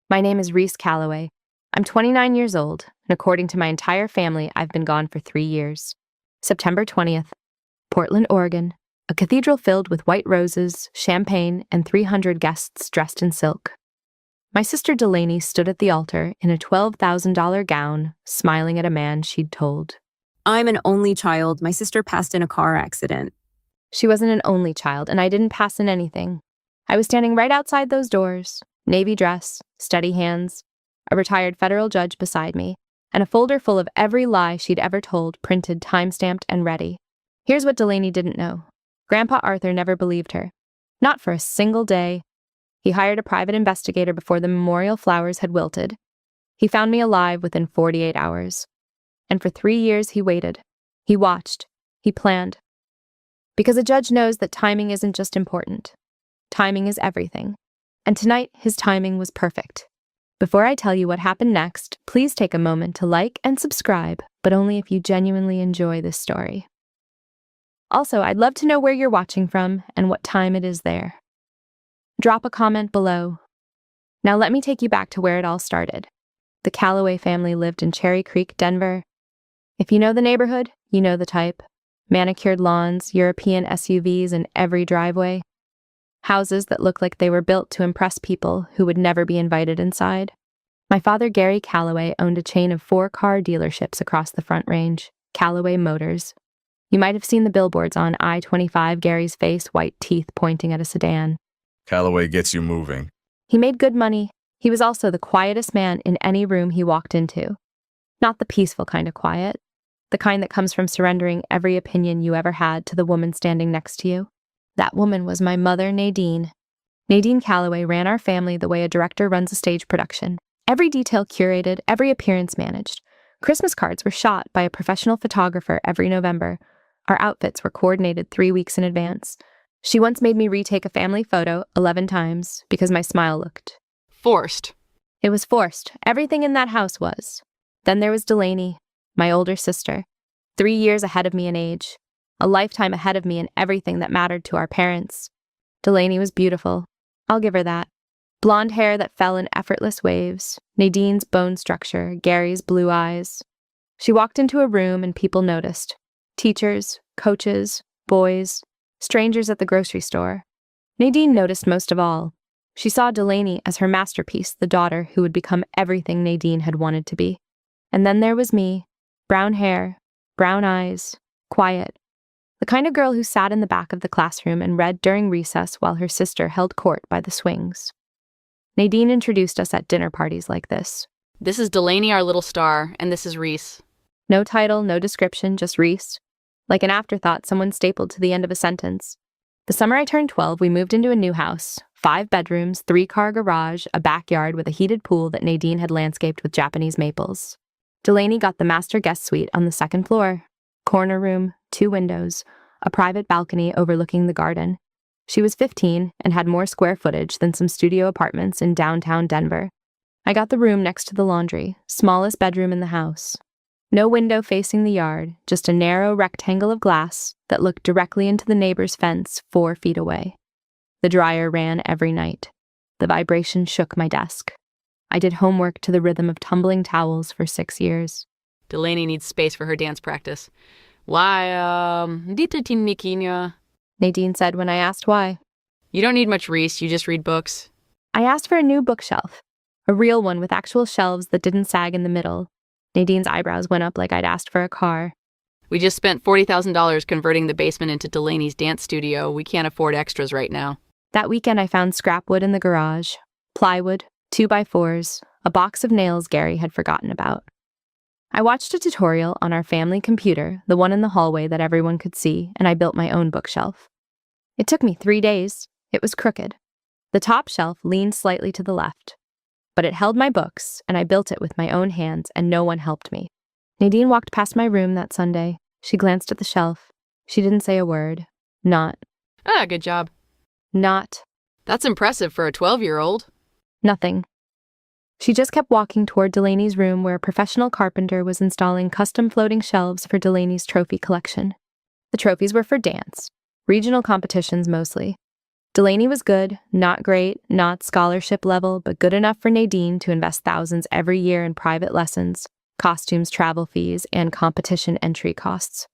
My name is Reese Calloway. I'm 29 years old, and according to my entire family, I've been gone for 3 years. September 20th, Portland, Oregon. A cathedral filled with white roses, champagne, and 300 guests dressed in silk. My sister Delaney stood at the altar in a $12,000 gown, smiling at a man she'd told. I'm an only child. My sister passed in a car accident. She wasn't an only child, and I didn't pass in anything. I was standing right outside those doors, navy dress, steady hands, a retired federal judge beside me, and a folder full of every lie she'd ever told, printed, time-stamped, and ready. Here's what Delaney didn't know. Grandpa Arthur never believed her. Not for a single day. He hired a private investigator before the memorial flowers had wilted. He found me alive within 48 hours. And for 3 years he waited. He watched. He planned. Because a judge knows that timing isn't just important. Timing is everything. And tonight, his timing was perfect. Before I tell you what happened next, please take a moment to like and subscribe, but only if you genuinely enjoy this story. Also, I'd love to know where you're watching from and what time it is there. Drop a comment below. Now let me take you back to where it all started. The Calloway family lived in Cherry Creek, Denver. If you know the neighborhood, you know the type. Manicured lawns, European SUVs in every driveway. Houses that look like they were built to impress people who would never be invited inside. My father, Gary Calloway, owned a chain of 4 car dealerships across the Front Range, Calloway Motors. You might have seen the billboards on I-25, Gary's face, white teeth pointing at a sedan. Calloway gets you moving. He made good money. He was also the quietest man in any room he walked into. Not the peaceful kind of quiet, the kind that comes from surrendering every opinion you ever had to the woman standing next to you. That woman was my mother, Nadine. Nadine Calloway ran our family the way a director runs a stage production. Every detail curated, every appearance managed. Christmas cards were shot by a professional photographer every November. Our outfits were coordinated 3 weeks in advance. She once made me retake a family photo 11 times because my smile looked forced. It was forced. Everything in that house was. Then there was Delaney, my older sister, 3 years ahead of me in age, a lifetime ahead of me in everything that mattered to our parents. Delaney was beautiful. I'll give her that. Blonde hair that fell in effortless waves, Nadine's bone structure, Gary's blue eyes. She walked into a room and people noticed. Teachers, coaches, boys, strangers at the grocery store. Nadine noticed most of all. She saw Delaney as her masterpiece, the daughter who would become everything Nadine had wanted to be. And then there was me, brown hair, brown eyes, quiet. The kind of girl who sat in the back of the classroom and read during recess while her sister held court by the swings. Nadine introduced us at dinner parties like this. This is Delaney, our little star, and this is Reese. No title, no description, just Reese. Like an afterthought someone stapled to the end of a sentence. The summer I turned 12, we moved into a new house. 5 bedrooms, 3-car garage, a backyard with a heated pool that Nadine had landscaped with Japanese maples. Delaney got the master guest suite on the 2nd floor. Corner room, 2 windows, a private balcony overlooking the garden. She was 15 and had more square footage than some studio apartments in downtown Denver. I got the room next to the laundry, smallest bedroom in the house. No window facing the yard, just a narrow rectangle of glass that looked directly into the neighbor's fence 4 feet away. The dryer ran every night. The vibration shook my desk. I did homework to the rhythm of tumbling towels for 6 years. Delaney needs space for her dance practice. Why, dito tinnikinyo? Nadine said when I asked why. You don't need much, Reese. You just read books. I asked for a new bookshelf. A real one with actual shelves that didn't sag in the middle. Nadine's eyebrows went up like I'd asked for a car. We just spent $40,000 converting the basement into Delaney's dance studio. We can't afford extras right now. That weekend I found scrap wood in the garage, plywood, 2x4s, a box of nails Gary had forgotten about. I watched a tutorial on our family computer, the one in the hallway that everyone could see, and I built my own bookshelf. It took me 3 days. It was crooked. The top shelf leaned slightly to the left. But it held my books, and I built it with my own hands, and no one helped me. Nadine walked past my room that Sunday. She glanced at the shelf. She didn't say a word. Not. Good job. Not. That's impressive for a 12-year-old. Nothing. She just kept walking toward Delaney's room where a professional carpenter was installing custom floating shelves for Delaney's trophy collection. The trophies were for dance, regional competitions mostly. Delaney was good, not great, not scholarship level, but good enough for Nadine to invest thousands every year in private lessons, costumes, travel fees, and competition entry costs.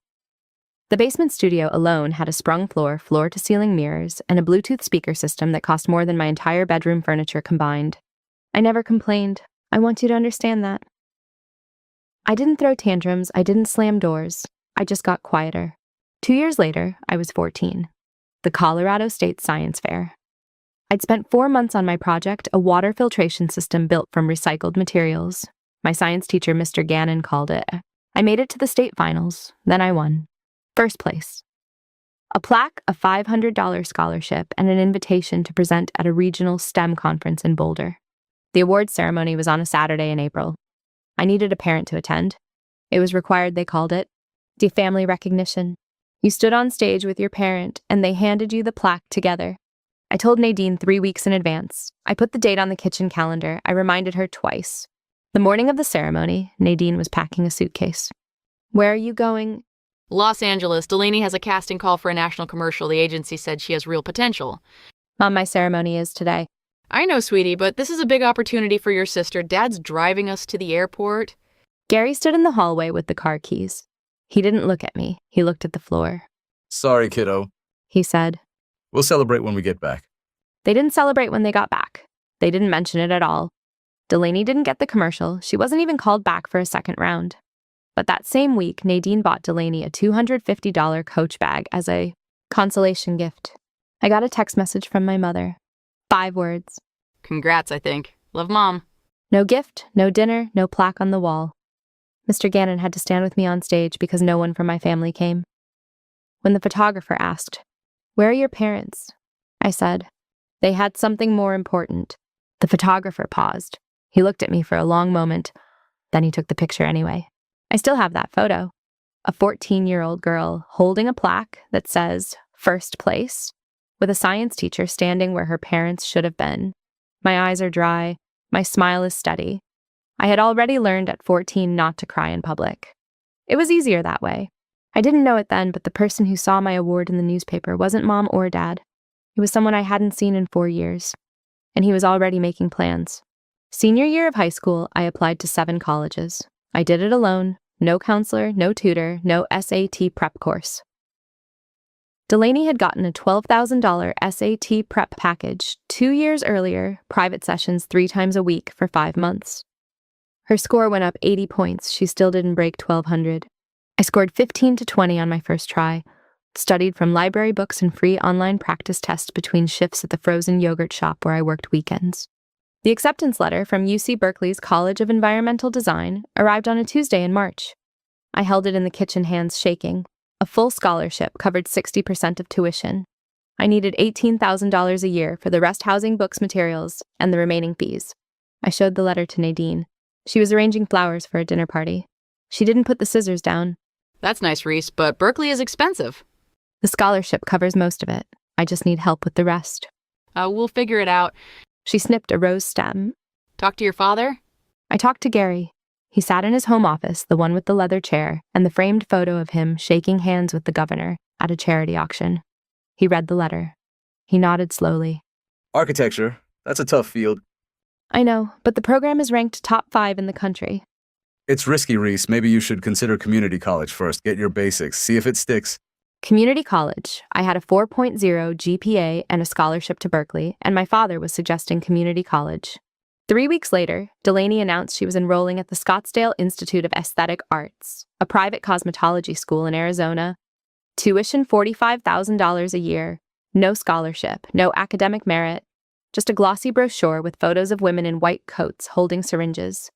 The basement studio alone had a sprung floor, floor-to-ceiling mirrors, and a Bluetooth speaker system that cost more than my entire bedroom furniture combined. I never complained. I want you to understand that. I didn't throw tantrums, I didn't slam doors. I just got quieter. 2 years later, I was 14. The Colorado State Science Fair. I'd spent 4 months on my project, a water filtration system built from recycled materials. My science teacher, Mr. Gannon, called it. I made it to the state finals. Then I won. First place. A plaque, a $500 scholarship, and an invitation to present at a regional STEM conference in Boulder. The awards ceremony was on a Saturday in April. I needed a parent to attend. It was required, they called it. The family recognition. You stood on stage with your parent, and they handed you the plaque together. I told Nadine 3 weeks in advance. I put the date on the kitchen calendar. I reminded her twice. The morning of the ceremony, Nadine was packing a suitcase. Where are you going? Los Angeles. Delaney has a casting call for a national commercial. The agency said she has real potential. Mom, my ceremony is today. I know, sweetie, but this is a big opportunity for your sister. Dad's driving us to the airport. Gary stood in the hallway with the car keys. He didn't look at me. He looked at the floor. Sorry, kiddo. He said. We'll celebrate when we get back. They didn't celebrate when they got back. They didn't mention it at all. Delaney didn't get the commercial. She wasn't even called back for a second round. But that same week, Nadine bought Delaney a $250 Coach bag as a consolation gift. I got a text message from my mother. 5 words. Congrats, I think. Love, Mom. No gift, no dinner, no plaque on the wall. Mr. Gannon had to stand with me on stage because no one from my family came. When the photographer asked, "Where are your parents?" I said, "They had something more important." The photographer paused. He looked at me for a long moment. Then he took the picture anyway. I still have that photo. A 14-year-old girl holding a plaque that says, "First place," with a science teacher standing where her parents should have been. My eyes are dry. My smile is steady. I had already learned at 14 not to cry in public. It was easier that way. I didn't know it then, but the person who saw my award in the newspaper wasn't Mom or Dad. It was someone I hadn't seen in 4 years. And he was already making plans. Senior year of high school, I applied to 7 colleges. I did it alone. No counselor, no tutor, no SAT prep course. Delaney had gotten a $12,000 SAT prep package 2 years earlier, private sessions 3 times a week for 5 months. Her score went up 80 points. She still didn't break 1,200. I scored 15 to 20 on my first try, studied from library books and free online practice tests between shifts at the frozen yogurt shop where I worked weekends. The acceptance letter from UC Berkeley's College of Environmental Design arrived on a Tuesday in March. I held it in the kitchen, hands shaking. A full scholarship covered 60% of tuition. I needed $18,000 a year for the rest housing, books, materials, and the remaining fees. I showed the letter to Nadine. She was arranging flowers for a dinner party. She didn't put the scissors down. That's nice, Reese, but Berkeley is expensive. The scholarship covers most of it. I just need help with the rest. We'll figure it out. She snipped a rose stem. Talk to your father? I talked to Gary. He sat in his home office, the one with the leather chair, and the framed photo of him shaking hands with the governor at a charity auction. He read the letter. He nodded slowly. Architecture, that's a tough field. I know, but the program is ranked top 5 in the country. It's risky, Reese. Maybe you should consider community college first. Get your basics. See if it sticks. Community college. I had a 4.0 GPA and a scholarship to Berkeley, and my father was suggesting community college. 3 weeks later, Delaney announced she was enrolling at the Scottsdale Institute of Aesthetic Arts, a private cosmetology school in Arizona. Tuition $45,000 a year. No scholarship, no academic merit. Just a glossy brochure with photos of women in white coats holding syringes.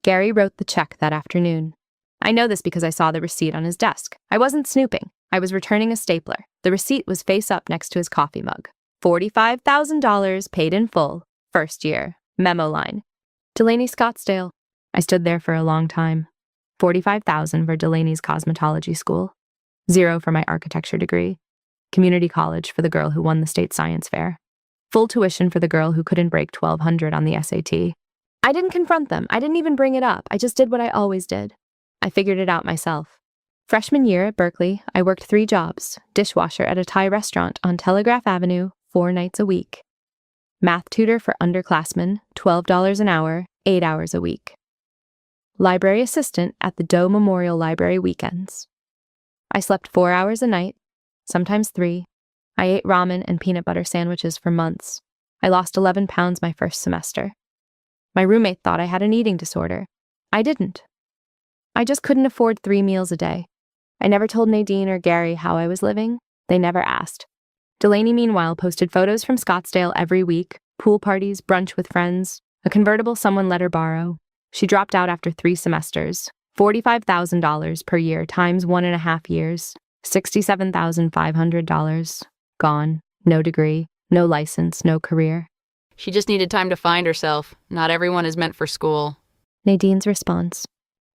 Gary wrote the check that afternoon. I know this because I saw the receipt on his desk. I wasn't snooping. I was returning a stapler. The receipt was face up next to his coffee mug. $45,000 paid in full. First year. Memo line. Delaney Scottsdale. I stood there for a long time. $45,000 for Delaney's cosmetology school. 0 for my architecture degree. Community college for the girl who won the state science fair. Full tuition for the girl who couldn't break 1,200 on the SAT. I didn't confront them. I didn't even bring it up. I just did what I always did. I figured it out myself. Freshman year at Berkeley, I worked 3 jobs. Dishwasher at a Thai restaurant on Telegraph Avenue, 4 nights a week. Math tutor for underclassmen, $12 an hour, 8 hours a week. Library assistant at the Doe Memorial Library weekends. I slept 4 hours a night, sometimes 3. I ate ramen and peanut butter sandwiches for months. I lost 11 pounds my first semester. My roommate thought I had an eating disorder. I didn't. I just couldn't afford 3 meals a day. I never told Nadine or Gary how I was living. They never asked. Delaney, meanwhile, posted photos from Scottsdale every week, pool parties, brunch with friends, a convertible someone let her borrow. She dropped out after 3 semesters, $45,000 per year times 1.5 years, $67,500. Gone. No degree, no license, no career. She just needed time to find herself. Not everyone is meant for school. Nadine's response.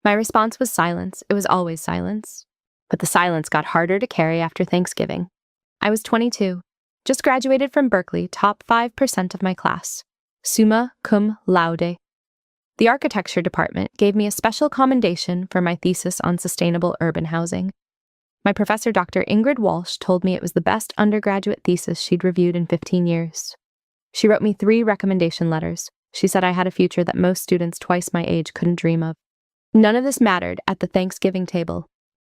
My response was silence. It was always silence. But the silence got harder to carry after Thanksgiving. I was 22, just graduated from Berkeley, top 5% of my class. Summa cum laude. The architecture department gave me a special commendation for my thesis on sustainable urban housing. My professor, Dr. Ingrid Walsh, told me it was the best undergraduate thesis she'd reviewed in 15 years. She wrote me 3 recommendation letters. She said I had a future that most students twice my age couldn't dream of. None of this mattered at the Thanksgiving table.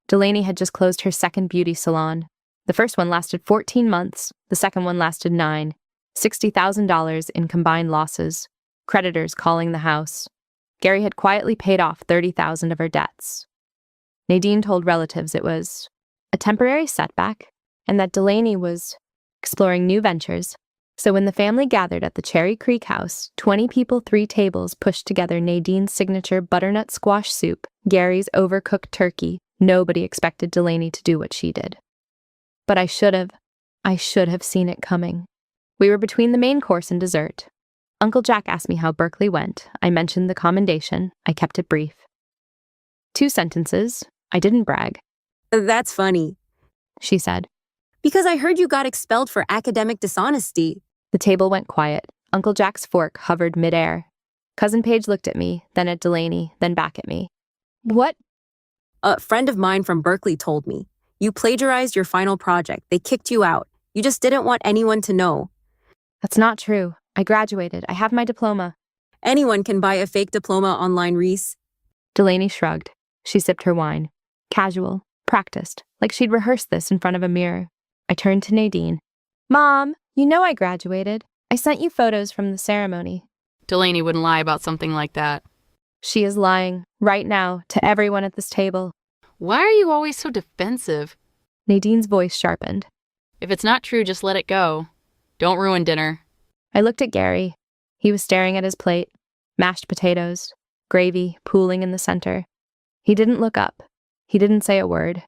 Delaney had just closed her second beauty salon. The first one lasted 14 months. The second one lasted 9. $60,000 in combined losses. Creditors calling the house. Gary had quietly paid off $30,000 of her debts. Nadine told relatives it was a temporary setback and that Delaney was exploring new ventures. So when the family gathered at the Cherry Creek house, 20 people, 3 tables pushed together Nadine's signature butternut squash soup, Gary's overcooked turkey. Nobody expected Delaney to do what she did. But I should have seen it coming. We were between the main course and dessert. Uncle Jack asked me how Berkeley went. I mentioned the commendation. I kept it brief. 2 sentences. I didn't brag. That's funny. She said. Because I heard you got expelled for academic dishonesty. The table went quiet. Uncle Jack's fork hovered midair. Cousin Paige looked at me, then at Delaney, then back at me. What? A friend of mine from Berkeley told me. You plagiarized your final project. They kicked you out. You just didn't want anyone to know. That's not true. I graduated. I have my diploma. Anyone can buy a fake diploma online, Reese. Delaney shrugged. She sipped her wine. Casual. Practiced. Like she'd rehearsed this in front of a mirror. I turned to Nadine. Mom, you know I graduated. I sent you photos from the ceremony. Delaney wouldn't lie about something like that. She is lying, right now, to everyone at this table. Why are you always so defensive? Nadine's voice sharpened. If it's not true, just let it go. Don't ruin dinner. I looked at Gary. He was staring at his plate. Mashed potatoes, gravy pooling in the center. He didn't look up. He didn't say a word.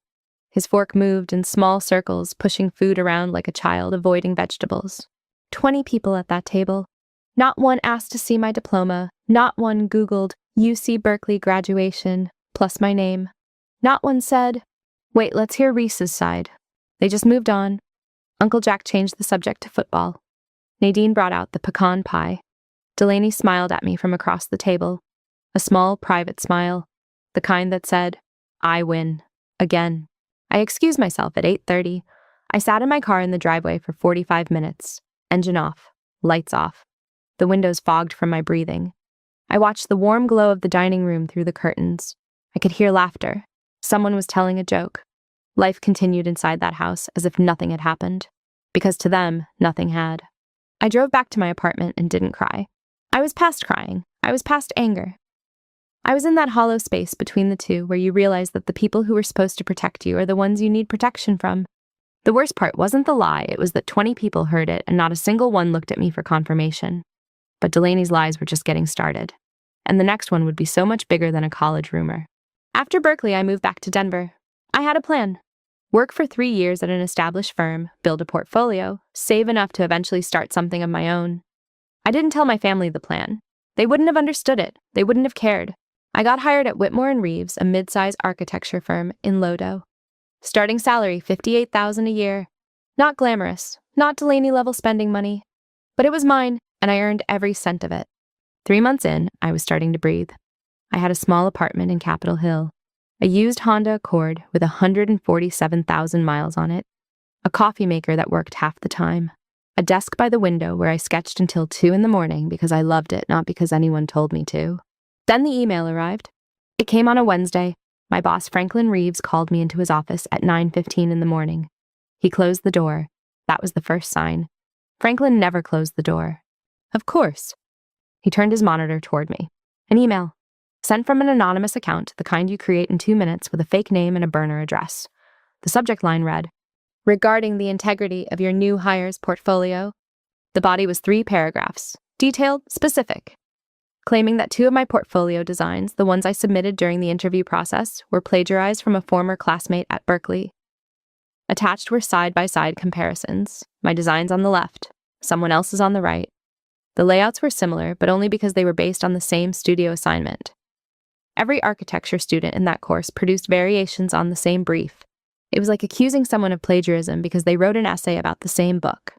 His fork moved in small circles, pushing food around like a child avoiding vegetables. 20 people at that table. Not one asked to see my diploma. Not one Googled UC Berkeley graduation, plus my name. Not one said, wait, let's hear Reese's side. They just moved on. Uncle Jack changed the subject to football. Nadine brought out the pecan pie. Delaney smiled at me from across the table. A small, private smile. The kind that said, I win. Again. I excused myself at 8:30. I sat in my car in the driveway for 45 minutes. Engine off. Lights off. The windows fogged from my breathing. I watched the warm glow of the dining room through the curtains. I could hear laughter. Someone was telling a joke. Life continued inside that house as if nothing had happened. Because to them, nothing had. I drove back to my apartment and didn't cry. I was past crying. I was past anger. I was in that hollow space between the two where you realize that the people who were supposed to protect you are the ones you need protection from. The worst part wasn't the lie, it was that 20 people heard it and not a single one looked at me for confirmation. But Delaney's lies were just getting started. And the next one would be so much bigger than a college rumor. After Berkeley, I moved back to Denver. I had a plan. Work for 3 years at an established firm, build a portfolio, save enough to eventually start something of my own. I didn't tell my family the plan. They wouldn't have understood it. They wouldn't have cared. I got hired at Whitmore & Reeves, a mid-size architecture firm in Lodo. Starting salary, $58,000 a year. Not glamorous, not Delaney-level spending money. But it was mine, and I earned every cent of it. 3 months in, I was starting to breathe. I had a small apartment in Capitol Hill, a used Honda Accord with 147,000 miles on it, a coffee maker that worked half the time. A desk by the window where I sketched until 2 in the morning because I loved it, not because anyone told me to. Then the email arrived. It came on a Wednesday. My boss, Franklin Reeves, called me into his office at 9:15 in the morning. He closed the door. That was the first sign. Franklin never closed the door. Of course. He turned his monitor toward me. An email. Sent from an anonymous account, the kind you create in 2 minutes with a fake name and a burner address. The subject line read, "Regarding the integrity of your new hire's portfolio." The body was 3 paragraphs, detailed, specific, claiming that 2 of my portfolio designs, the ones I submitted during the interview process, were plagiarized from a former classmate at Berkeley. Attached were side-by-side comparisons, my designs on the left, someone else's on the right. The layouts were similar, but only because they were based on the same studio assignment. Every architecture student in that course produced variations on the same brief. It was like accusing someone of plagiarism because they wrote an essay about the same book.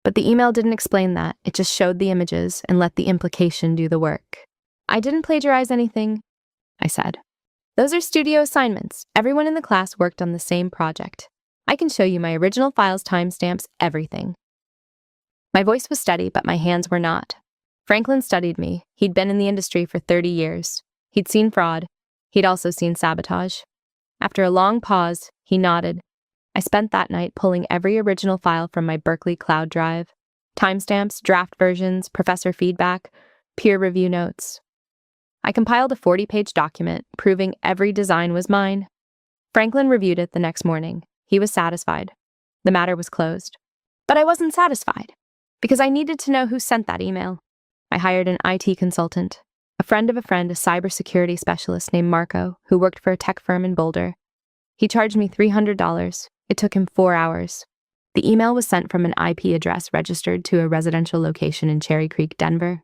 But the email didn't explain that, it just showed the images and let the implication do the work. "I didn't plagiarize anything," I said. "Those are studio assignments. Everyone in the class worked on the same project. I can show you my original files, timestamps, everything." My voice was steady, but my hands were not. Franklin studied me. He'd been in the industry for 30 years. He'd seen fraud. He'd also seen sabotage. After a long pause, he nodded. I spent that night pulling every original file from my Berkeley cloud drive. Timestamps, draft versions, professor feedback, peer review notes. I compiled a 40-page document proving every design was mine. Franklin reviewed it the next morning. He was satisfied. The matter was closed. But I wasn't satisfied, because I needed to know who sent that email. I hired an IT consultant, a friend of a friend, a cybersecurity specialist named Marco, who worked for a tech firm in Boulder. He charged me $300. It took him 4 hours. The email was sent from an IP address registered to a residential location in Cherry Creek, Denver.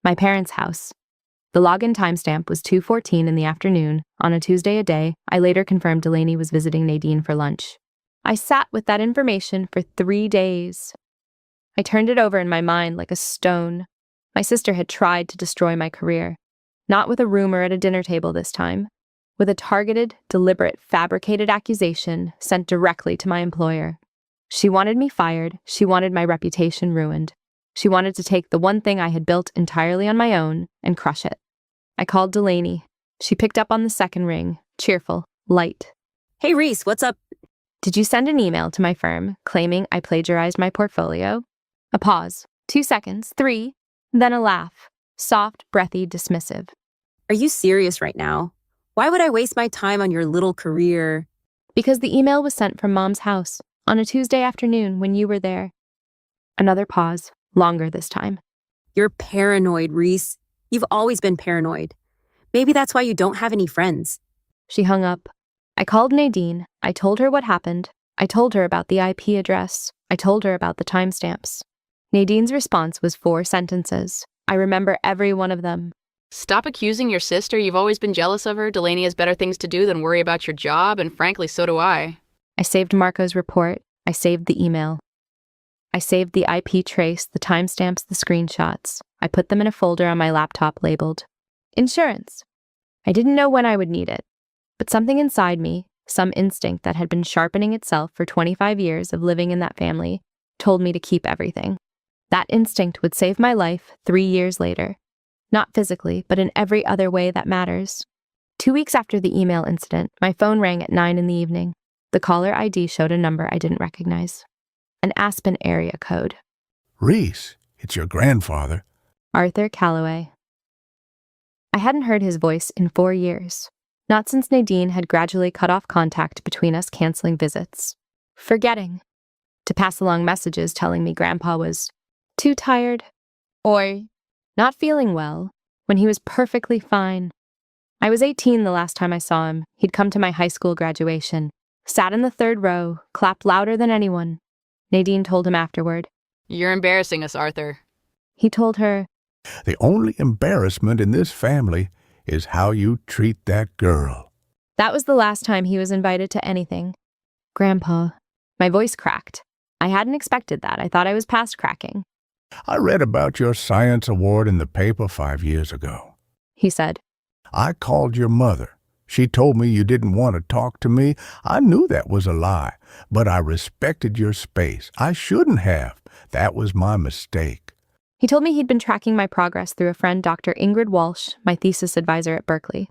My parents' house. The login timestamp was 2:14 in the afternoon, on a Tuesday a day. I later confirmed Delaney was visiting Nadine for lunch. I sat with that information for 3 days. I turned it over in my mind like a stone. My sister had tried to destroy my career. Not with a rumor at a dinner table this time. With a targeted, deliberate, fabricated accusation sent directly to my employer. She wanted me fired. She wanted my reputation ruined. She wanted to take the one thing I had built entirely on my own and crush it. I called Delaney. She picked up on the second ring, cheerful, light. Hey, Reese, what's up? "Did you send an email to my firm claiming I plagiarized my portfolio?" A pause. 2 seconds. 3. Then a laugh. Soft, breathy, dismissive. Are you serious right now? Why would I waste my time on your little career? "Because the email was sent from Mom's house on a Tuesday afternoon when you were there." Another pause. Longer this time. You're paranoid, Reese. You've always been paranoid. Maybe that's why you don't have any friends. She hung up. I called Nadine. I told her what happened. I told her about the IP address. I told her about the timestamps. Nadine's response was 4 sentences. I remember every one of them. Stop accusing your sister. You've always been jealous of her. Delaney has better things to do than worry about your job, and frankly, so do I. I saved Marco's report. I saved the email. I saved the IP trace, the timestamps, the screenshots. I put them in a folder on my laptop labeled Insurance. I didn't know when I would need it, but something inside me, some instinct that had been sharpening itself for 25 years of living in that family, told me to keep everything. That instinct would save my life 3 years later. Not physically, but in every other way that matters. 2 weeks after the email incident, my phone rang at 9 in the evening. The caller ID showed a number I didn't recognize. An Aspen area code. "Reese, it's your grandfather." Arthur Calloway. I hadn't heard his voice in 4 years. Not since Nadine had gradually cut off contact between us, canceling visits. Forgetting to pass along messages telling me Grandpa was too tired or not feeling well when he was perfectly fine. I was 18 the last time I saw him. He'd come to my high school graduation, sat in the 3rd row, clapped louder than anyone. Nadine told him afterward. You're embarrassing us, Arthur. He told her, "The only embarrassment in this family is how you treat that girl." That was the last time he was invited to anything. Grandpa. My voice cracked. I hadn't expected that. I thought I was past cracking. "I read about your science award in the paper 5 years ago." He said. "I called your mother. She told me you didn't want to talk to me. I knew that was a lie, but I respected your space. I shouldn't have. That was my mistake. He told me he'd been tracking my progress through a friend, Dr. Ingrid Walsh, my thesis advisor at Berkeley.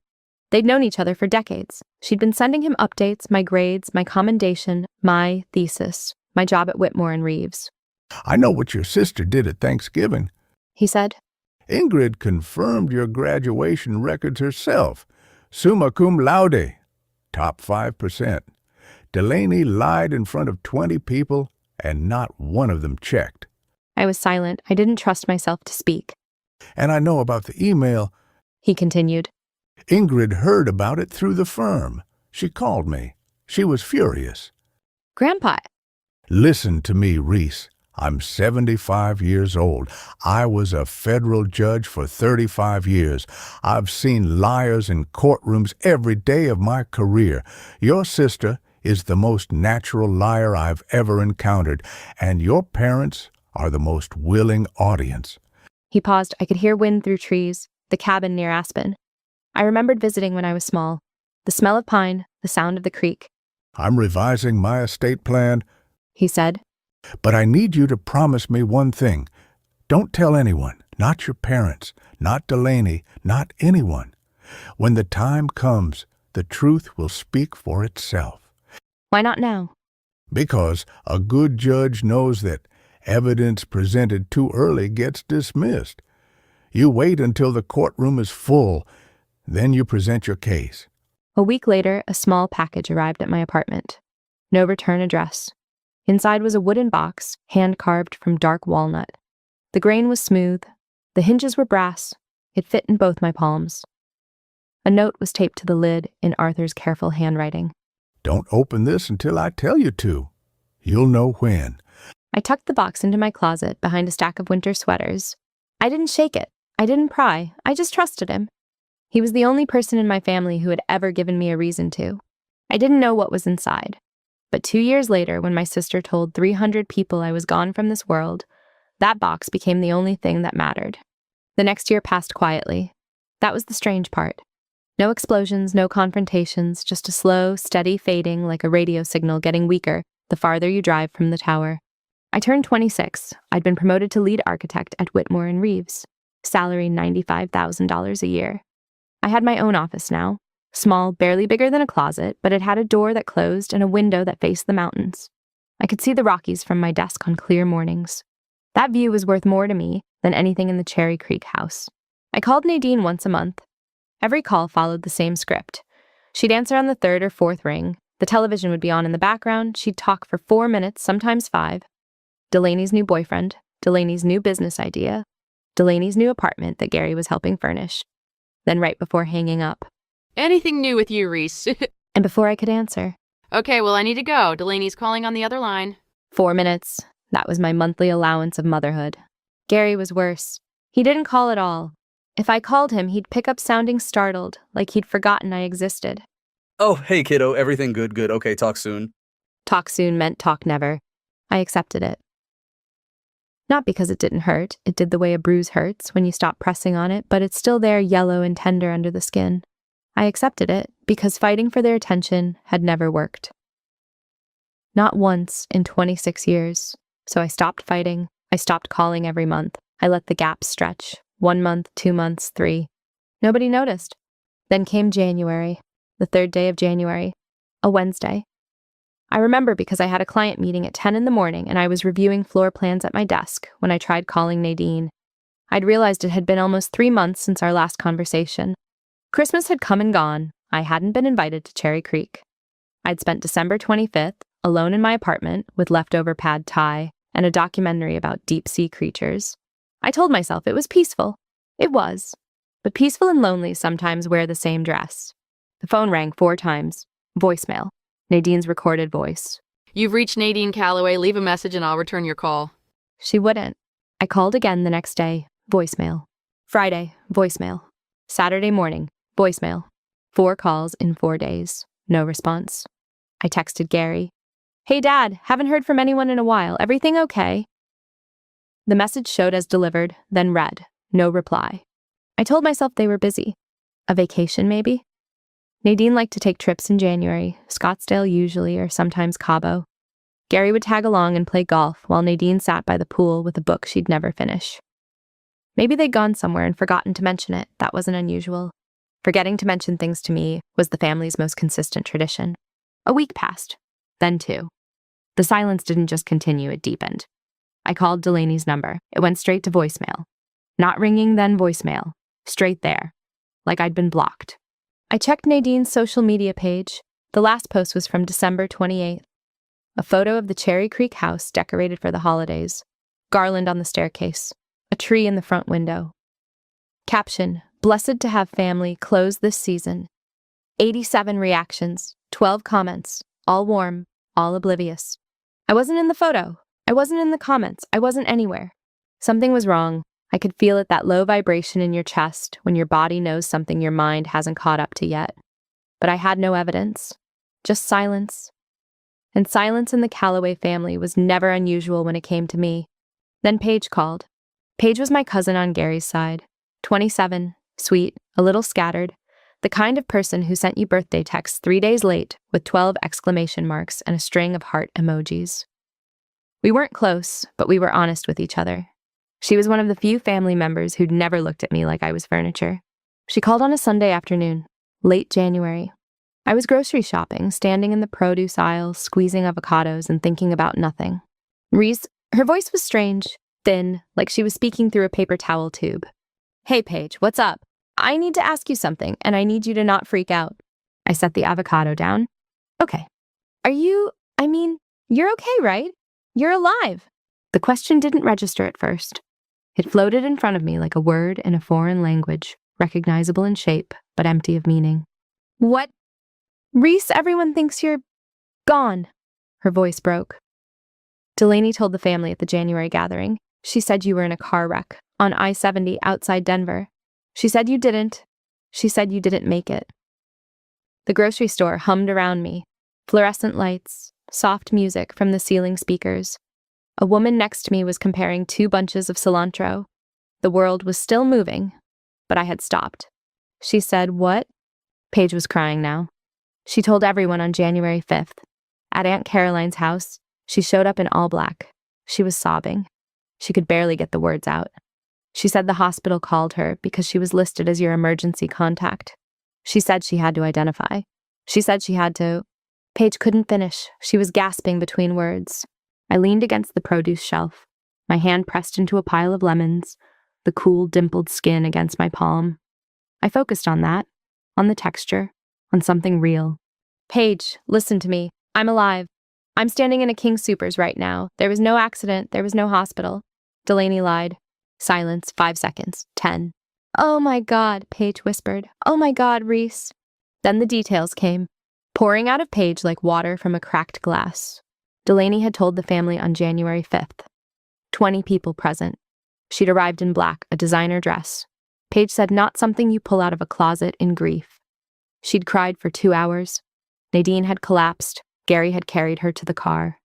They'd known each other for decades. She'd been sending him updates, my grades, my commendation, my thesis, my job at Whitmore and Reeves. I know what your sister did at Thanksgiving. He said. Ingrid confirmed your graduation records herself. Summa cum laude, top 5%. Delaney lied in front of 20 people, and not one of them checked. I was silent. I didn't trust myself to speak. And I know about the email. He continued. Ingrid heard about it through the firm. She called me. She was furious. Grandpa. Listen to me, Reese. I'm 75 years old. I was a federal judge for 35 years. I've seen liars in courtrooms every day of my career. Your sister is the most natural liar I've ever encountered, and your parents are the most willing audience. He paused. I could hear wind through trees, the cabin near Aspen. I remembered visiting when I was small. The smell of pine, the sound of the creek. I'm revising my estate plan, He said. but I need you to promise me one thing. Don't tell anyone, not your parents, not Delaney, not anyone. When the time comes, the truth will speak for itself. Why not now? Because a good judge knows that evidence presented too early gets dismissed. You wait until the courtroom is full, then you present your case. A week later, a small package arrived at my apartment. No return address. Inside was a wooden box, hand-carved from dark walnut. The grain was smooth. The hinges were brass. It fit in both my palms. A note was taped to the lid in Arthur's careful handwriting. Don't open this until I tell you to. You'll know when. I tucked the box into my closet behind a stack of winter sweaters. I didn't shake it. I didn't pry. I just trusted him. He was the only person in my family who had ever given me a reason to. I didn't know what was inside. But 2 years later, when my sister told 300 people I was gone from this world, that box became the only thing that mattered. The next year passed quietly. That was the strange part. No explosions, no confrontations, just a slow, steady fading like a radio signal getting weaker the farther you drive from the tower. I turned 26. I'd been promoted to lead architect at Whitmore and Reeves. Salary $95,000 a year. I had my own office now. Small, barely bigger than a closet, but it had a door that closed and a window that faced the mountains. I could see the Rockies from my desk on clear mornings. That view was worth more to me than anything in the Cherry Creek house. I called Nadine once a month. Every call followed the same script. She'd answer on the third or fourth ring. The television would be on in the background. She'd talk for 4 minutes, sometimes 5. Delaney's new boyfriend, Delaney's new business idea, Delaney's new apartment that Gary was helping furnish. Then right before hanging up. Anything new with you, Reese? And before I could answer. Okay, well, I need to go. Delaney's calling on the other line. 4 minutes. That was my monthly allowance of motherhood. Gary was worse. He didn't call at all. If I called him, he'd pick up sounding startled, like he'd forgotten I existed. Oh, hey kiddo, everything good, good. Okay, talk soon. Talk soon meant talk never. I accepted it. Not because it didn't hurt. It did the way a bruise hurts when you stop pressing on it, but it's still there yellow and tender under the skin. I accepted it because fighting for their attention had never worked. Not once in 26 years. So I stopped fighting. I stopped calling every month. I let the gaps stretch. 1 month, 2 months, 3. Nobody noticed. Then came January, the 3rd day of January, a Wednesday. I remember because I had a client meeting at 10 in the morning and I was reviewing floor plans at my desk when I tried calling Nadine. I'd realized it had been almost 3 months since our last conversation. Christmas had come and gone. I hadn't been invited to Cherry Creek. I'd spent December 25th alone in my apartment with leftover pad thai and a documentary about deep-sea creatures. I told myself it was peaceful. It was. But peaceful and lonely sometimes wear the same dress. The phone rang 4 times. Voicemail. Nadine's recorded voice. You've reached Nadine Calloway. Leave a message and I'll return your call. She wouldn't. I called again the next day. Voicemail. Friday. Voicemail. Saturday morning. Voicemail. 4 calls in 4 days. No response. I texted Gary. Hey, Dad. Haven't heard from anyone in a while. Everything okay? The message showed as delivered, then read. No reply. I told myself they were busy. A vacation, maybe? Nadine liked to take trips in January, Scottsdale usually, or sometimes Cabo. Gary would tag along and play golf while Nadine sat by the pool with a book she'd never finish. Maybe they'd gone somewhere and forgotten to mention it. That wasn't unusual. Forgetting to mention things to me was the family's most consistent tradition. A week passed, then 2. The silence didn't just continue, it deepened. I called Delaney's number. It went straight to voicemail. Not ringing, then voicemail. Straight there. Like I'd been blocked. I checked Nadine's social media page. The last post was from December 28th. A photo of the Cherry Creek house decorated for the holidays. Garland on the staircase. A tree in the front window. Caption, "Blessed to have family close this season." 87 reactions, 12 comments, all warm, all oblivious. I wasn't in the photo. I wasn't in the comments. I wasn't anywhere. Something was wrong. I could feel it, that low vibration in your chest when your body knows something your mind hasn't caught up to yet. But I had no evidence. Just silence. And silence in the Calloway family was never unusual when it came to me. Then Paige called. Paige was my cousin on Gary's side. 27, sweet, a little scattered, the kind of person who sent you birthday texts 3 days late with 12 exclamation marks and a string of heart emojis. We weren't close, but we were honest with each other. She was one of the few family members who'd never looked at me like I was furniture. She called on a Sunday afternoon, late January. I was grocery shopping, standing in the produce aisle, squeezing avocados and thinking about nothing. Reese, her voice was strange, thin, like she was speaking through a paper towel tube. "Hey, Paige, what's up? I need to ask you something, and I need you to not freak out." I set the avocado down. "Okay. You're okay, right? You're alive." The question didn't register at first. It floated in front of me like a word in a foreign language, recognizable in shape, but empty of meaning. "What? Reese, everyone thinks you're gone." Her voice broke. Delaney told the family at the January gathering. She said you were in a car wreck on I-70 outside Denver. She said you didn't. She said you didn't make it. The grocery store hummed around me. Fluorescent lights, soft music from the ceiling speakers. A woman next to me was comparing 2 bunches of cilantro. The world was still moving, but I had stopped. She said, "What?" Paige was crying now. She told everyone on January 5th. At Aunt Caroline's house, she showed up in all black. She was sobbing. She could barely get the words out. She said the hospital called her because she was listed as your emergency contact. She said she had to identify. She said she had to... Paige couldn't finish. She was gasping between words. I leaned against the produce shelf, my hand pressed into a pile of lemons, the cool, dimpled skin against my palm. I focused on that, on the texture, on something real. "Paige, listen to me. I'm alive. I'm standing in a King Soopers right now. There was no accident. There was no hospital." Delaney lied. Silence, 5 seconds, 10. "Oh my God," Paige whispered. "Oh my God, Reese." Then the details came, pouring out of Paige like water from a cracked glass. Delaney had told the family on January 5th. 20 people present. She'd arrived in black, a designer dress. Paige said not something you pull out of a closet in grief. She'd cried for 2 hours. Nadine had collapsed. Gary had carried her to the car.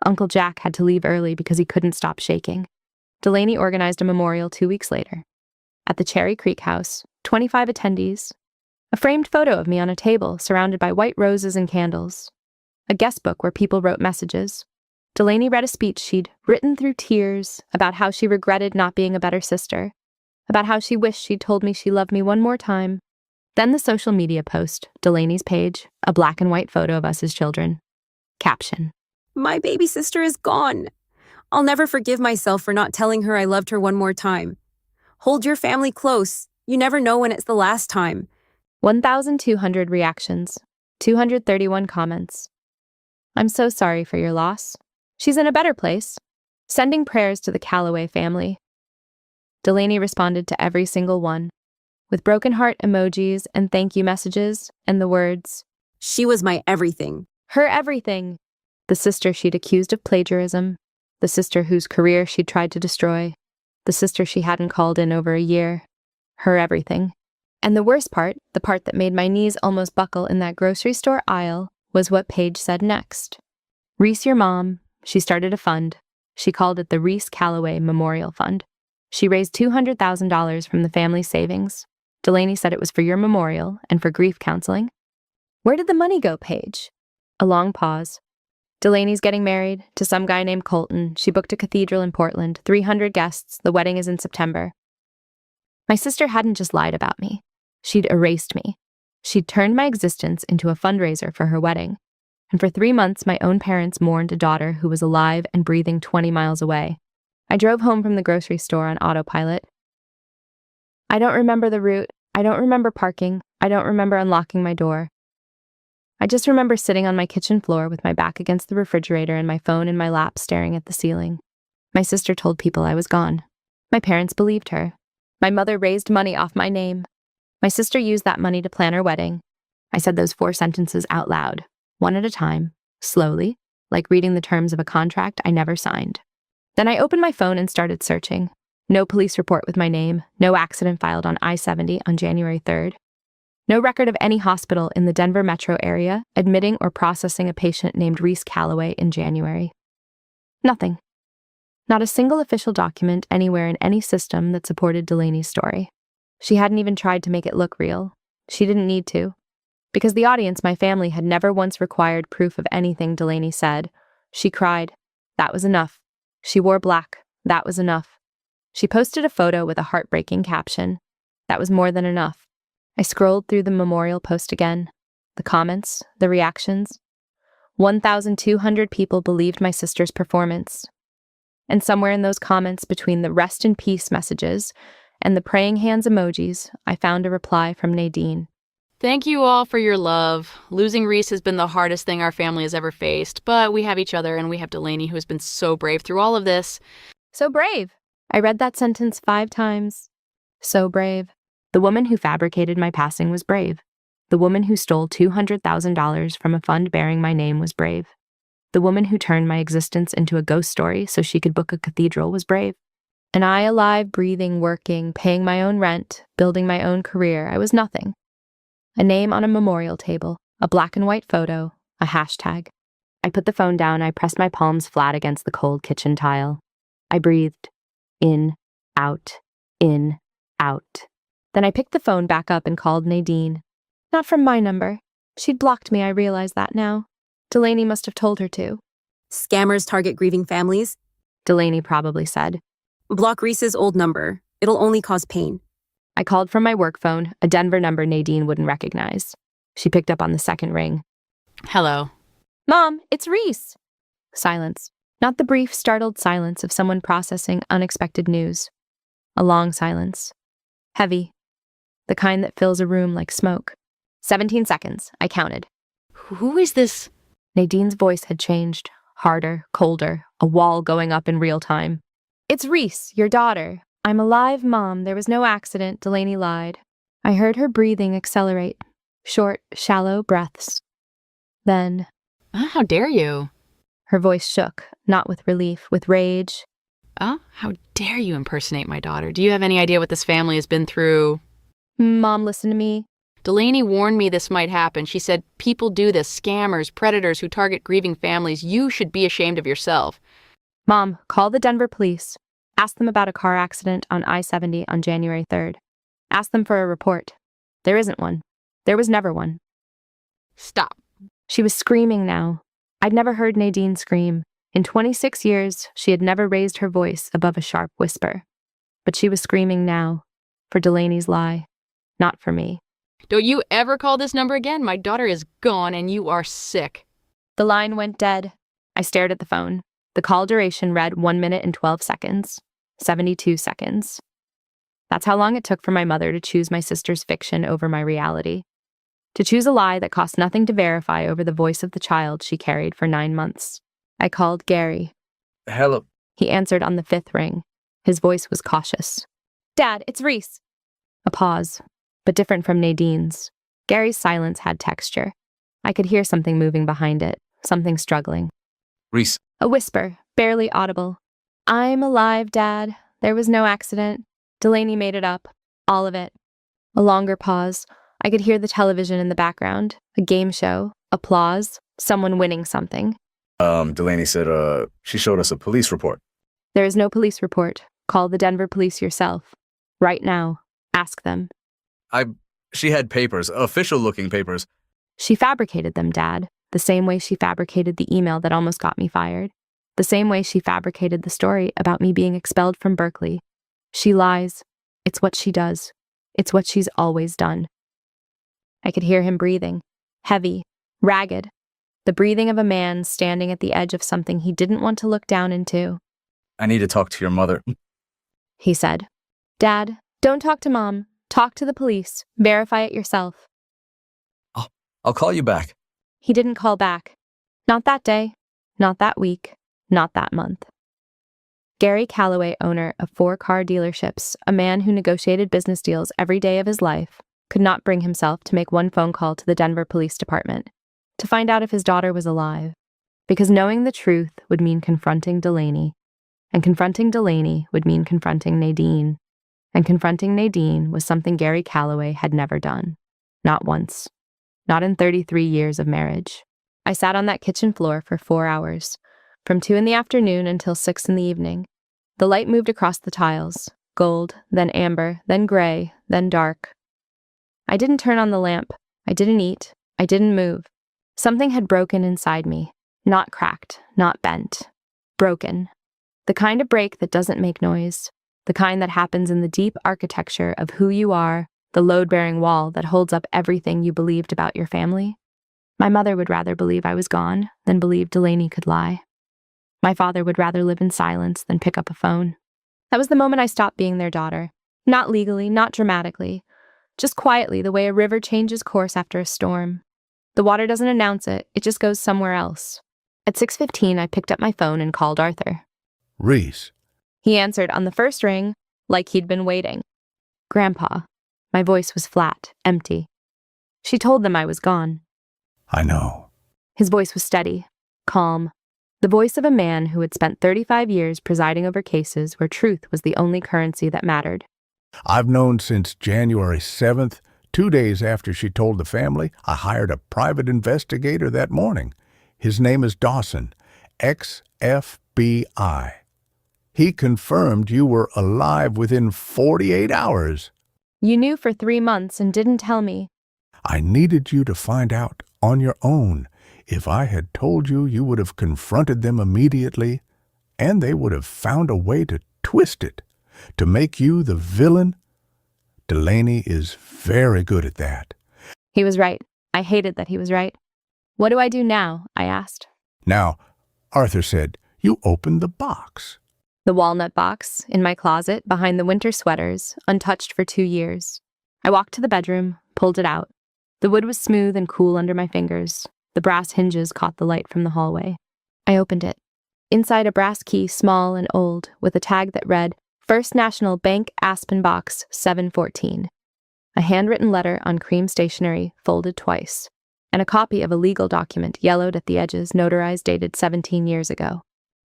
Uncle Jack had to leave early because he couldn't stop shaking. Delaney organized a memorial 2 weeks later. At the Cherry Creek house, 25 attendees. A framed photo of me on a table surrounded by white roses and candles. A guest book where people wrote messages. Delaney read a speech she'd written through tears about how she regretted not being a better sister, about how she wished she'd told me she loved me one more time. Then the social media post, Delaney's page, a black and white photo of us as children. Caption, "My baby sister is gone. I'll never forgive myself for not telling her I loved her one more time. Hold your family close. You never know when it's the last time." 1,200 reactions, 231 comments. "I'm so sorry for your loss. She's in a better place. Sending prayers to the Calloway family." Delaney responded to every single one, with broken heart emojis and thank you messages and the words, "She was my everything." her everything. The sister she'd accused of plagiarism, the sister whose career she'd tried to destroy, the sister she hadn't called in over a year, her everything. And the worst part, the part that made my knees almost buckle in that grocery store aisle, was what Paige said next. Reese, your mom, she started a fund. She called it the Reese Calloway Memorial Fund. She raised $200,000 from the family's savings. Delaney said it was for your memorial and for grief counseling. Where did the money go, Paige? A long pause. Delaney's getting married to some guy named Colton. She booked a cathedral in Portland, 300 guests. The wedding is in September. My sister hadn't just lied about me. She'd erased me. She'd turned my existence into a fundraiser for her wedding. And for 3 months, my own parents mourned a daughter who was alive and breathing 20 miles away. I drove home from the grocery store on autopilot. I don't remember the route. I don't remember parking. I don't remember unlocking my door. I just remember sitting on my kitchen floor with my back against the refrigerator and my phone in my lap staring at the ceiling. My sister told people I was gone. My parents believed her. My mother raised money off my name. My sister used that money to plan her wedding. I said those 4 sentences out loud, one at a time, slowly, like reading the terms of a contract I never signed. Then I opened my phone and started searching. No police report with my name, no accident filed on I-70 on January 3rd. No record of any hospital in the Denver metro area admitting or processing a patient named Reese Calloway in January. Nothing. Not a single official document anywhere in any system that supported Delaney's story. She hadn't even tried to make it look real. She didn't need to. Because the audience, my family, had never once required proof of anything Delaney said. She cried. That was enough. She wore black. That was enough. She posted a photo with a heartbreaking caption. That was more than enough. I scrolled through the memorial post again. The comments, the reactions. 1,200 people believed my sister's performance. And somewhere in those comments, between the rest in peace messages and the praying hands emojis, I found a reply from Nadine. Thank you all for your love. Losing Reese has been the hardest thing our family has ever faced, but we have each other and we have Delaney, who has been so brave through all of this. So brave. I read that sentence 5 times. So brave. The woman who fabricated my passing was brave. The woman who stole $200,000 from a fund bearing my name was brave. The woman who turned my existence into a ghost story so she could book a cathedral was brave. And I, alive, breathing, working, paying my own rent, building my own career, I was nothing. A name on a memorial table, a black and white photo, a hashtag. I put the phone down. I pressed my palms flat against the cold kitchen tile. I breathed. In, out, in, out. Then I picked the phone back up and called Nadine. Not from my number. She'd blocked me, I realize that now. Delaney must have told her to. Scammers target grieving families. Delaney probably said. Block Reese's old number. It'll only cause pain. I called from my work phone, a Denver number Nadine wouldn't recognize. She picked up on the second ring. Hello. Mom, it's Reese. Silence. Not the brief, startled silence of someone processing unexpected news. A long silence. Heavy. The kind that fills a room like smoke. 17 seconds, I counted. Who is this? Nadine's voice had changed. Harder, colder, a wall going up in real time. It's Reese, your daughter. I'm alive, Mom. There was no accident, Delaney lied. I heard her breathing accelerate. Short, shallow breaths. Then... How dare you? Her voice shook, not with relief, with rage. Oh, how dare you impersonate my daughter? Do you have any idea what this family has been through? Mom, listen to me. Delaney warned me this might happen. She said, people do this, scammers, predators who target grieving families. You should be ashamed of yourself. Mom, call the Denver police. Ask them about a car accident on I-70 on January 3rd. Ask them for a report. There isn't one. There was never one. Stop. She was screaming now. I'd never heard Nadine scream. In 26 years, she had never raised her voice above a sharp whisper. But she was screaming now, for Delaney's lie, not for me. Don't you ever call this number again. My daughter is gone and you are sick. The line went dead. I stared at the phone. The call duration read 1 minute and 12 seconds. 72 seconds. That's how long it took for my mother to choose my sister's fiction over my reality. To choose a lie that cost nothing to verify over the voice of the child she carried for 9 months. I called Gary. Hello. He answered on the 5th ring. His voice was cautious. Dad, it's Reese. A pause, but different from Nadine's. Gary's silence had texture. I could hear something moving behind it, something struggling. Reese. A whisper, barely audible. I'm alive, Dad. There was no accident. Delaney made it up. All of it. A longer pause. I could hear the television in the background. A game show. Applause. Someone winning something. Delaney said, she showed us a police report. There is no police report. Call the Denver police yourself. Right now. Ask them. She had papers, official-looking papers. She fabricated them, Dad, the same way she fabricated the email that almost got me fired, the same way she fabricated the story about me being expelled from Berkeley. She lies. It's what she does. It's what she's always done. I could hear him breathing, heavy, ragged, the breathing of a man standing at the edge of something he didn't want to look down into. I need to talk to your mother. He said, Dad, don't talk to Mom. Talk to the police. Verify it yourself. I'll call you back. He didn't call back. Not that day, not that week, not that month. Gary Calloway, owner of 4 car dealerships, a man who negotiated business deals every day of his life, could not bring himself to make one phone call to the Denver Police Department to find out if his daughter was alive, because knowing the truth would mean confronting Delaney, and confronting Delaney would mean confronting Nadine, and confronting Nadine was something Gary Calloway had never done. Not once. Not in 33 years of marriage. I sat on that kitchen floor for 4 hours, from 2 in the afternoon until 6 in the evening. The light moved across the tiles, gold, then amber, then gray, then dark. I didn't turn on the lamp. I didn't eat. I didn't move. Something had broken inside me. Not cracked, not bent. Broken. The kind of break that doesn't make noise. The kind that happens in the deep architecture of who you are, the load-bearing wall that holds up everything you believed about your family. My mother would rather believe I was gone than believe Delaney could lie. My father would rather live in silence than pick up a phone. That was the moment I stopped being their daughter. Not legally, not dramatically. Just quietly, the way a river changes course after a storm. The water doesn't announce it, it just goes somewhere else. At 6:15, I picked up my phone and called Arthur. Reese. He answered on the first ring, like he'd been waiting. Grandpa. My voice was flat, empty. She told them I was gone. I know. His voice was steady, calm. The voice of a man who had spent 35 years presiding over cases where truth was the only currency that mattered. I've known since January 7th, 2 days after she told the family. I hired a private investigator that morning. His name is Dawson, ex-FBI. He confirmed you were alive within 48 hours. You knew for 3 months and didn't tell me. I needed you to find out on your own. If I had told you, you would have confronted them immediately, and they would have found a way to twist it, to make you the villain. Delaney is very good at that. He was right. I hated that he was right. What do I do now? I asked. Now, Arthur said, you opened the box. The walnut box, in my closet, behind the winter sweaters, untouched for 2 years. I walked to the bedroom, pulled it out. The wood was smooth and cool under my fingers. The brass hinges caught the light from the hallway. I opened it. Inside, a brass key, small and old, with a tag that read, First National Bank, Aspen Box, 714. A handwritten letter on cream stationery, folded twice, and a copy of a legal document, yellowed at the edges, notarized, dated 17 years ago.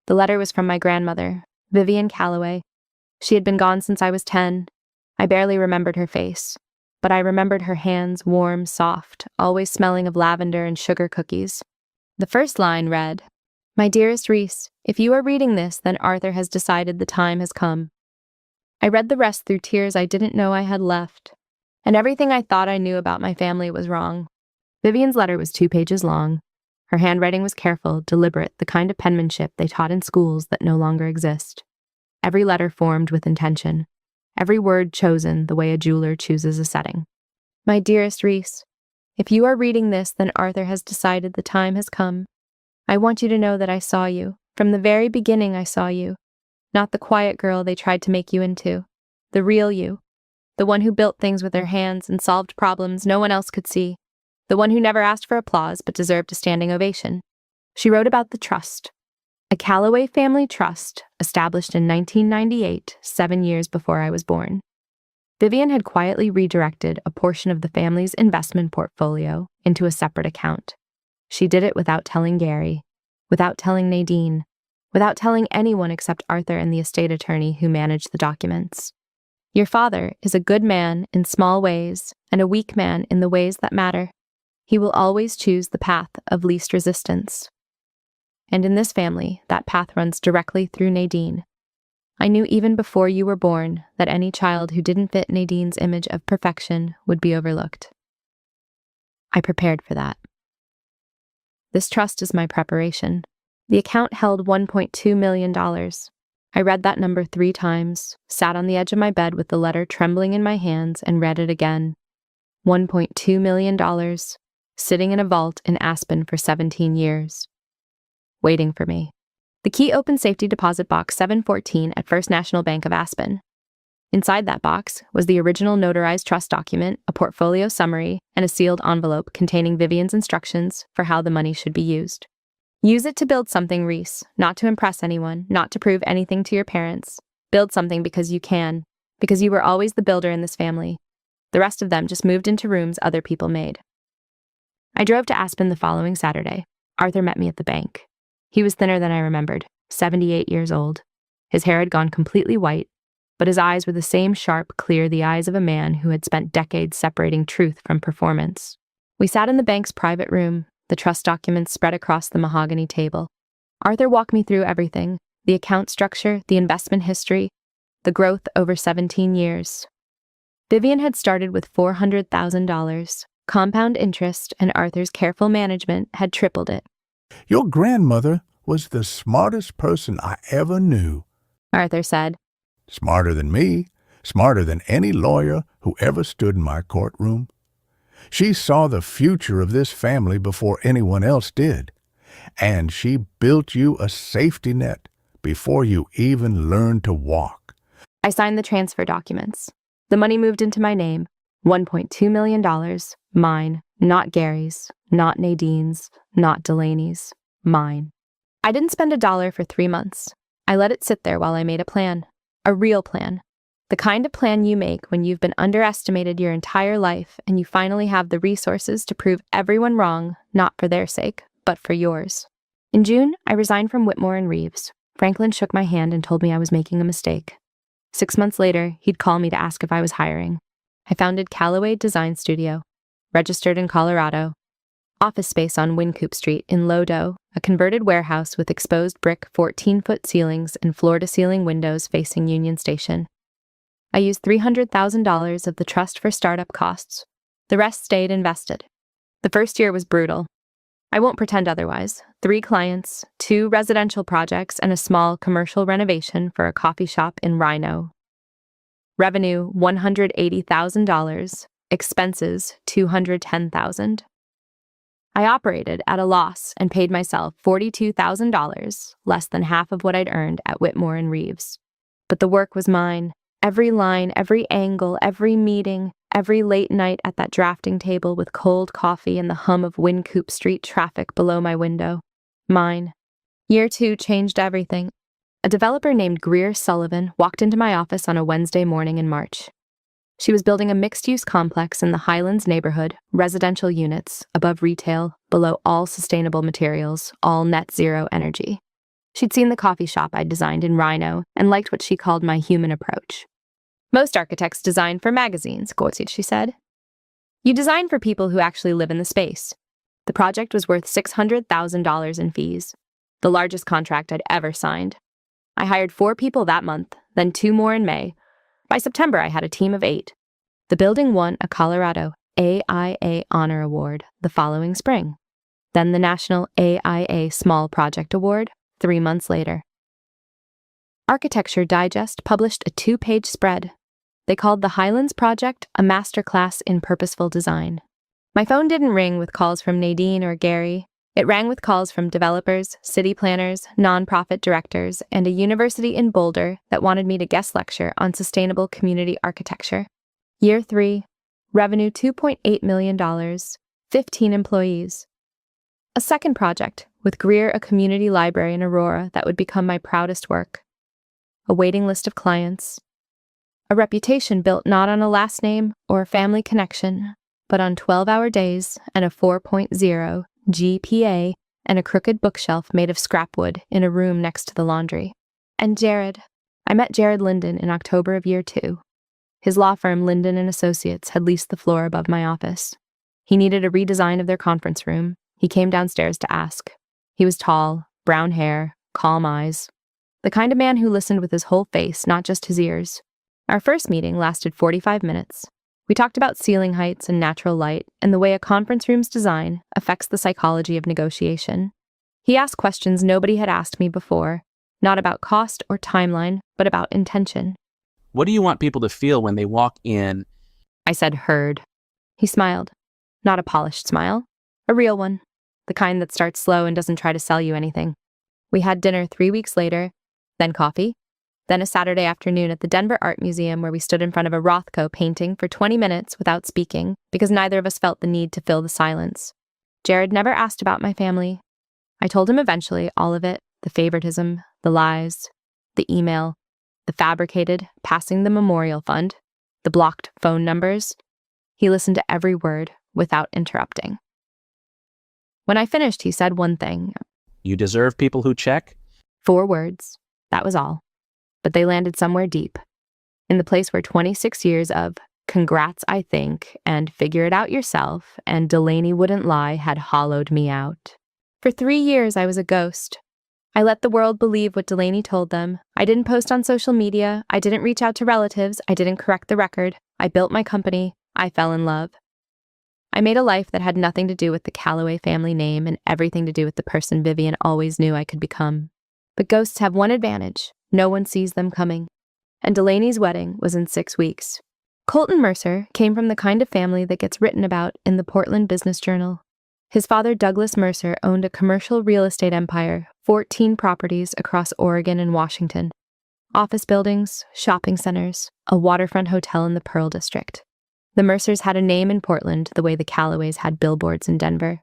The letter was from my grandmother, Vivian Calloway. She had been gone since I was 10. I barely remembered her face, but I remembered her hands, warm, soft, always smelling of lavender and sugar cookies. The first line read, My dearest Reese, if you are reading this, then Arthur has decided the time has come. I read the rest through tears I didn't know I had left, and everything I thought I knew about my family was wrong. Vivian's letter was 2 pages long. Her handwriting was careful, deliberate, the kind of penmanship they taught in schools that no longer exist. Every letter formed with intention. Every word chosen the way a jeweler chooses a setting. My dearest Reese, if you are reading this, then Arthur has decided the time has come. I want you to know that I saw you. From the very beginning I saw you. Not the quiet girl they tried to make you into. The real you. The one who built things with her hands and solved problems no one else could see. The one who never asked for applause but deserved a standing ovation. She wrote about the trust. A Calloway family trust established in 1998, 7 years before I was born. Vivian had quietly redirected a portion of the family's investment portfolio into a separate account. She did it without telling Gary, without telling Nadine, without telling anyone except Arthur and the estate attorney who managed the documents. Your father is a good man in small ways and a weak man in the ways that matter. He will always choose the path of least resistance. And in this family, that path runs directly through Nadine. I knew even before you were born that any child who didn't fit Nadine's image of perfection would be overlooked. I prepared for that. This trust is my preparation. The account held $1.2 million. I read that number 3 times, sat on the edge of my bed with the letter trembling in my hands, and read it again. $1.2 million, sitting in a vault in Aspen for 17 years. Waiting for me. The key opened safety deposit box 714 at First National Bank of Aspen. Inside that box was the original notarized trust document, a portfolio summary, and a sealed envelope containing Vivian's instructions for how the money should be used. Use it to build something, Reese, not to impress anyone, not to prove anything to your parents. Build something because you can, because you were always the builder in this family. The rest of them just moved into rooms other people made. I drove to Aspen the following Saturday. Arthur met me at the bank. He was thinner than I remembered, 78 years old. His hair had gone completely white, but his eyes were the same sharp, clear the eyes of a man who had spent decades separating truth from performance. We sat in the bank's private room, the trust documents spread across the mahogany table. Arthur walked me through everything, the account structure, the investment history, the growth over 17 years. Vivian had started with $400,000. Compound interest and Arthur's careful management had tripled it. Your grandmother was the smartest person I ever knew. Arthur said. Smarter than me, smarter than any lawyer who ever stood in my courtroom. She saw the future of this family before anyone else did, and she built you a safety net before you even learned to walk. I signed the transfer documents. The money moved into my name, $1.2 million, mine, not Gary's, not Nadine's, not Delaney's, mine. I didn't spend $1 for 3 months. I let it sit there while I made a plan, a real plan. The kind of plan you make when you've been underestimated your entire life and you finally have the resources to prove everyone wrong, not for their sake, but for yours. In June, I resigned from Whitmore and Reeves. Franklin shook my hand and told me I was making a mistake. 6 months later, he'd call me to ask if I was hiring. I founded Callaway Design Studio, registered in Colorado. Office space on Wincoop Street in Lodo, a converted warehouse with exposed brick 14-foot ceilings and floor-to-ceiling windows facing Union Station. I used $300,000 of the trust for startup costs. The rest stayed invested. The first year was brutal. I won't pretend otherwise. 3 clients, 2 residential projects, and a small commercial renovation for a coffee shop in Rhino. Revenue, $180,000. Expenses, $210,000. I operated at a loss and paid myself $42,000, less than half of what I'd earned at Whitmore and Reeves. But the work was mine. Every line, every angle, every meeting, every late night at that drafting table with cold coffee and the hum of Wincoop Street traffic below my window. Mine. Year 2 changed everything. A developer named Greer Sullivan walked into my office on a Wednesday morning in March. She was building a mixed-use complex in the Highlands neighborhood, residential units, above retail, below all sustainable materials, all net zero energy. She'd seen the coffee shop I'd designed in Rhino and liked what she called my human approach. Most architects design for magazines, she said. You design for people who actually live in the space. The project was worth $600,000 in fees, the largest contract I'd ever signed. I hired 4 people that month, then 2 more in May. By September, I had a team of 8. The building won a Colorado AIA Honor Award the following spring, then the National AIA Small Project Award 3 months later. Architecture Digest published a 2-page spread. They called the Highlands Project a masterclass in purposeful design. My phone didn't ring with calls from Nadine or Gary. It rang with calls from developers, city planners, nonprofit directors, and a university in Boulder that wanted me to guest lecture on sustainable community architecture. Year 3, revenue $2.8 million, 15 employees. A second project with Greer, a community library in Aurora that would become my proudest work. A waiting list of clients. A reputation built not on a last name or a family connection, but on 12-hour days and a 4.0 GPA and a crooked bookshelf made of scrap wood in a room next to the laundry. And Jared. I met Jared Linden in October of year 2. His law firm, Linden & Associates, had leased the floor above my office. He needed a redesign of their conference room. He came downstairs to ask. He was tall, brown hair, calm eyes. The kind of man who listened with his whole face, not just his ears. Our first meeting lasted 45 minutes. We talked about ceiling heights and natural light and the way a conference room's design affects the psychology of negotiation. He asked questions nobody had asked me before, not about cost or timeline, but about intention. What do you want people to feel when they walk in? I said, heard. He smiled. Not a polished smile, a real one, the kind that starts slow and doesn't try to sell you anything. We had dinner 3 weeks later, then coffee, then a Saturday afternoon at the Denver Art Museum where we stood in front of a Rothko painting for 20 minutes without speaking because neither of us felt the need to fill the silence. Jared never asked about my family. I told him eventually all of it, the favoritism, the lies, the email, the fabricated, passing the memorial fund, the blocked phone numbers. He listened to every word without interrupting. When I finished, he said one thing. You deserve people who check? 4 words. That was all. But they landed somewhere deep, in the place where 26 years of congrats, I think, and figure it out yourself, and Delaney wouldn't lie had hollowed me out. For 3 years, I was a ghost. I let the world believe what Delaney told them. I didn't post on social media. I didn't reach out to relatives. I didn't correct the record. I built my company. I fell in love. I made a life that had nothing to do with the Calloway family name and everything to do with the person Vivian always knew I could become. But ghosts have one advantage. No one sees them coming. And Delaney's wedding was in 6 weeks. Colton Mercer came from the kind of family that gets written about in the Portland Business Journal. His father, Douglas Mercer, owned a commercial real estate empire, 14 properties across Oregon and Washington. Office buildings, shopping centers, a waterfront hotel in the Pearl District. The Mercers had a name in Portland the way the Callaways had billboards in Denver.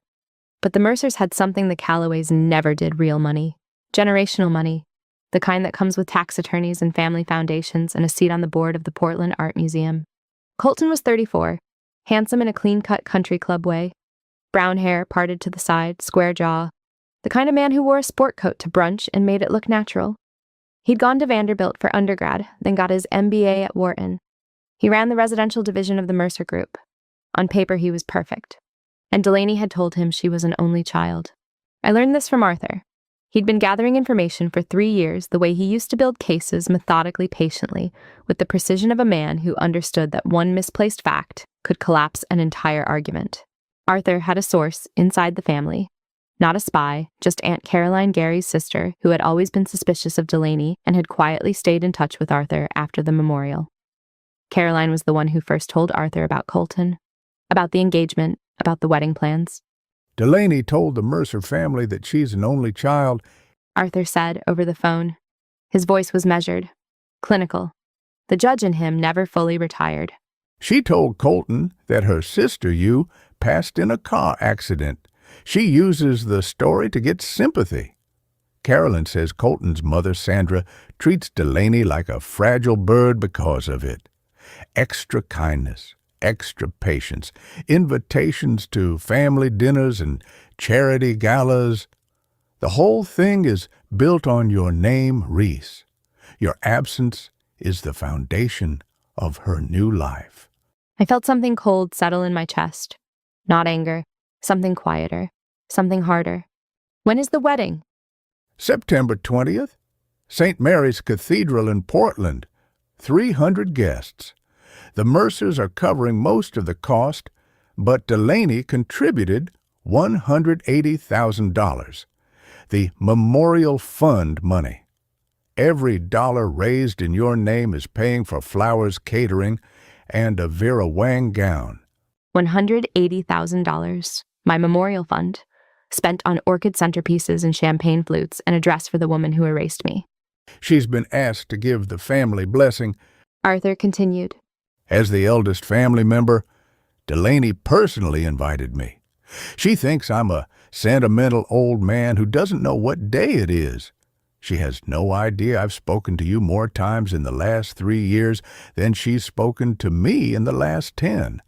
But the Mercers had something the Callaways never did: real money. Generational money. The kind that comes with tax attorneys and family foundations and a seat on the board of the Portland Art Museum. Colton was 34, handsome in a clean-cut country club way. Brown hair parted to the side, square jaw. The kind of man who wore a sport coat to brunch and made it look natural. He'd gone to Vanderbilt for undergrad, then got his MBA at Wharton. He ran the residential division of the Mercer Group. On paper, he was perfect. And Delaney had told him she was an only child. I learned this from Arthur. He'd been gathering information for 3 years the way he used to build cases methodically, patiently, with the precision of a man who understood that one misplaced fact could collapse an entire argument. Arthur had a source inside the family. Not a spy, just Aunt Caroline Gary's sister, who had always been suspicious of Delaney and had quietly stayed in touch with Arthur after the memorial. Caroline was the one who first told Arthur about Colton, about the engagement, about the wedding plans. Delaney told the Mercer family that she's an only child, Arthur said over the phone. His voice was measured, clinical. The judge in him never fully retired. She told Colton that her sister, you, passed in a car accident. She uses the story to get sympathy. Carolyn says Colton's mother, Sandra, treats Delaney like a fragile bird because of it. Extra kindness, extra patience, invitations to family dinners and charity galas. The whole thing is built on your name, Reese. Your absence is the foundation of her new life. I felt something cold settle in my chest. Not anger, something quieter, something harder. When is the wedding? September 20th, St. Mary's Cathedral in Portland. 300 guests. The Mercers are covering most of the cost, but Delaney contributed $180,000. The memorial fund money. Every dollar raised in your name is paying for flowers, catering, and a Vera Wang gown. $180,000, my memorial fund, spent on orchid centerpieces and champagne flutes and a dress for the woman who erased me. She's been asked to give the family blessing. Arthur continued. As the eldest family member, Delaney personally invited me. She thinks I'm a sentimental old man who doesn't know what day it is. She has no idea I've spoken to you more times in the last 3 years than she's spoken to me in the last 10.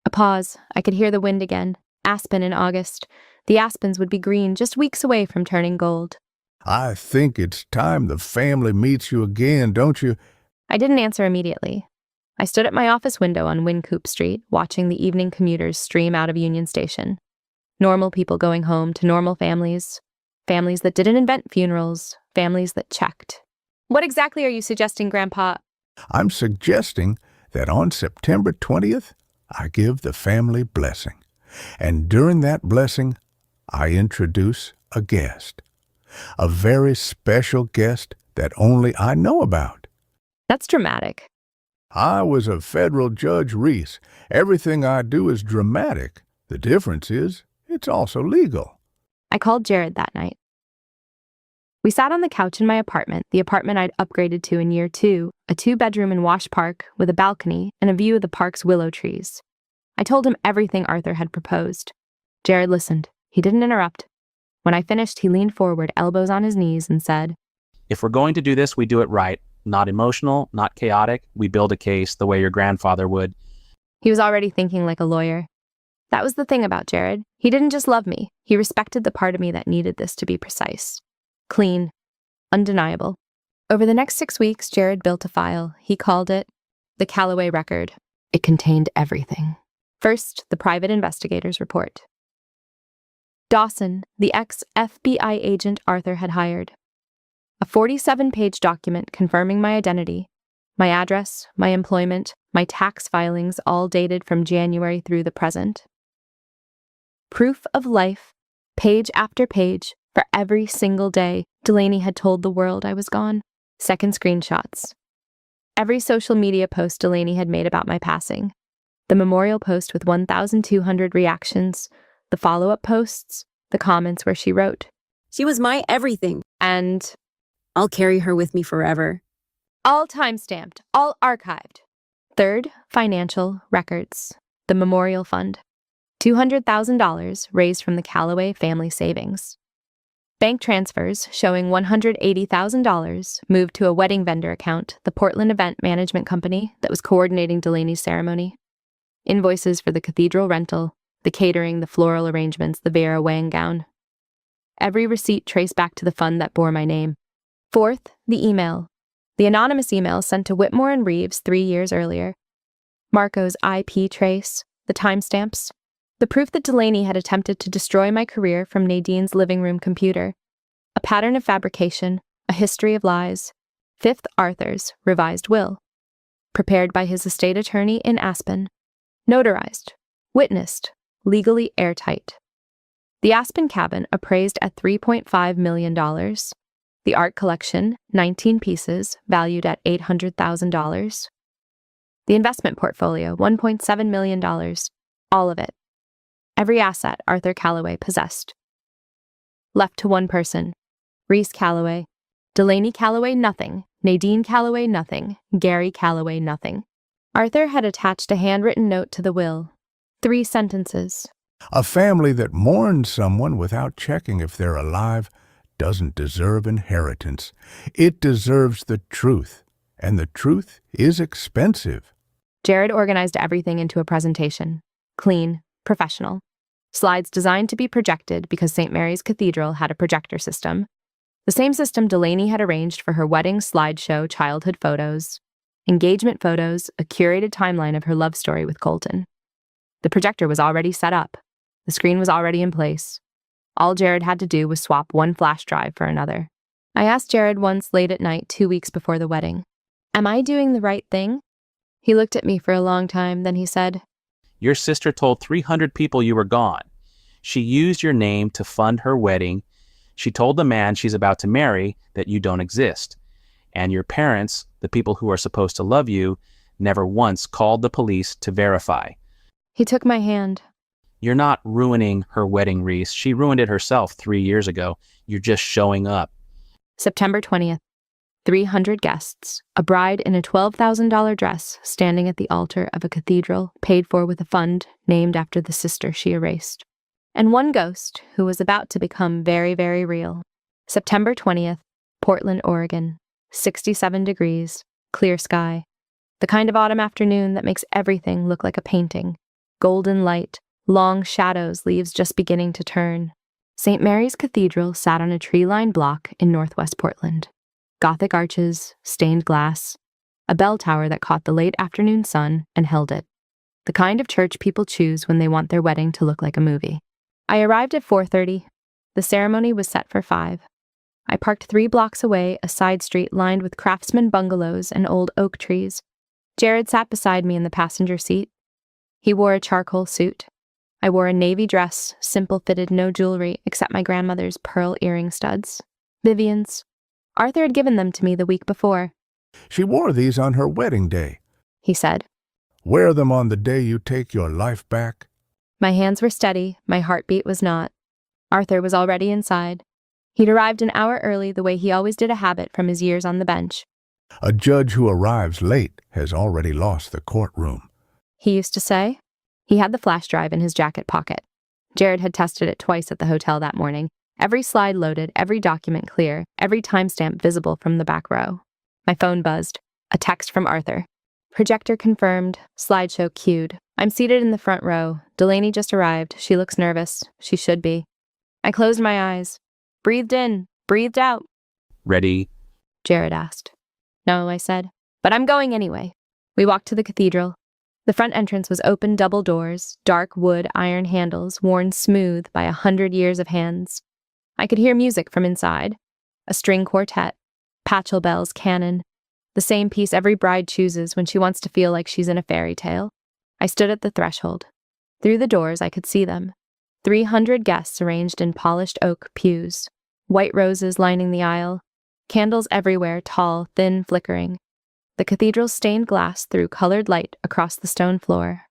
A pause. I could hear the wind again. Aspen in August. The aspens would be green, just weeks away from turning gold. I think it's time the family meets you again, don't you? I didn't answer immediately. I stood at my office window on Wynkoop Street, watching the evening commuters stream out of Union Station. Normal people going home to normal families. Families that didn't invent funerals. Families that checked. What exactly are you suggesting, Grandpa? I'm suggesting that on September 20th, I give the family blessing. And during that blessing, I introduce a guest. A very special guest that only I know about. That's dramatic. I was a federal judge, Reese. Everything I do is dramatic. The difference is, it's also legal. I called Jared that night. We sat on the couch in my apartment, the apartment I'd upgraded to in year 2, a 2-bedroom in Wash Park with a balcony and a view of the park's willow trees. I told him everything Arthur had proposed. Jared listened. He didn't interrupt. When I finished, he leaned forward, elbows on his knees, and said, If we're going to do this, we do it right. Not emotional, not chaotic. We build a case the way your grandfather would. He was already thinking like a lawyer. That was the thing about Jared. He didn't just love me. He respected the part of me that needed this to be precise. Clean. Undeniable. Over the next 6 weeks, Jared built a file. He called it the Calloway Record. It contained everything. First, the private investigator's report. Dawson, the ex-FBI agent Arthur had hired. A 47-page document confirming my identity, my address, my employment, my tax filings, all dated from January through the present. Proof of life, page after page, for every single day Delaney had told the world I was gone. Second screenshots. Every social media post Delaney had made about my passing. The memorial post with 1,200 reactions, the follow-up posts, the comments where she wrote, She was my everything. and I'll carry her with me forever. all time-stamped, all archived. Third, financial records. The memorial fund. $200,000 raised from the Calloway family savings. Bank transfers showing $180,000 moved to a wedding vendor account, the Portland event management company that was coordinating Delaney's ceremony. Invoices for the cathedral rental, the catering, the floral arrangements, the Vera Wang gown. Every receipt traced back to the fund that bore my name. Fourth, the email. The anonymous email sent to Whitmore and Reeves 3 years earlier. Marco's IP trace, the timestamps. The proof that Delaney had attempted to destroy my career from Nadine's living room computer. A pattern of fabrication, a history of lies. Fifth, Arthur's revised will. Prepared by his estate attorney in Aspen. Notarized. Witnessed. Legally airtight. The Aspen cabin appraised at $3.5 million. The art collection, 19 pieces, valued at $800,000. The investment portfolio, $1.7 million. All of it. Every asset Arthur Calloway possessed. Left to one person. Reese Calloway. Delaney Calloway, nothing. Nadine Calloway, nothing. Gary Calloway, nothing. Arthur had attached a handwritten note to the will. 3 sentences. A family that mourns someone without checking if they're alive doesn't deserve inheritance. It deserves the truth, and the truth is expensive. Jared organized everything into a presentation. Clean, professional. Slides designed to be projected because St. Mary's Cathedral had a projector system. The same system Delaney had arranged for her wedding slideshow childhood photos, engagement photos, a curated timeline of her love story with Colton. The projector was already set up. The screen was already in place. All Jared had to do was swap one flash drive for another. I asked Jared once late at night 2 weeks before the wedding, "Am I doing the right thing?" He looked at me for a long time, then he said, Your sister told 300 people you were gone. She used your name to fund her wedding. She told the man she's about to marry that you don't exist. And your parents, the people who are supposed to love you, never once called the police to verify. He took my hand. You're not ruining her wedding, Reese. She ruined it herself 3 years ago. You're just showing up. September 20th. 300 guests. A bride in a $12,000 dress standing at the altar of a cathedral paid for with a fund named after the sister she erased. And one ghost who was about to become very, very real. September 20th. Portland, Oregon. 67 degrees. Clear sky. The kind of autumn afternoon that makes everything look like a painting. Golden light. Long shadows, leaves just beginning to turn. St. Mary's Cathedral sat on a tree-lined block in northwest Portland. Gothic arches, stained glass, a bell tower that caught the late afternoon sun and held it. The kind of church people choose when they want their wedding to look like a movie. I arrived at 4:30. The ceremony was set for 5. I parked 3 blocks away, a side street lined with craftsman bungalows and old oak trees. Jared sat beside me in the passenger seat. He wore a charcoal suit. I wore a navy dress, simple-fitted, no jewelry, except my grandmother's pearl earring studs. Vivian's. Arthur had given them to me the week before. She wore these on her wedding day. He said. Wear them on the day you take your life back. My hands were steady, my heartbeat was not. Arthur was already inside. He'd arrived an hour early the way he always did, a habit from his years on the bench. A judge who arrives late has already lost the courtroom, He used to say. He had the flash drive in his jacket pocket. Jared had tested it twice at the hotel that morning. Every slide loaded, every document clear, every timestamp visible from the back row. My phone buzzed. A text from Arthur. Projector confirmed. Slideshow queued. I'm seated in the front row. Delaney just arrived. She looks nervous. She should be. I closed my eyes. Breathed in. Breathed out. Ready? Jared asked. No, I said. But I'm going anyway. We walked to the cathedral. The front entrance was open double doors, dark wood iron handles worn smooth by 100 years of hands. I could hear music from inside. A string quartet. Pachelbel's canon. The same piece every bride chooses when she wants to feel like she's in a fairy tale. I stood at the threshold. Through the doors I could see them. 300 guests arranged in polished oak pews. White roses lining the aisle. Candles everywhere, tall, thin, flickering. The cathedral's stained glass threw colored light across the stone floor.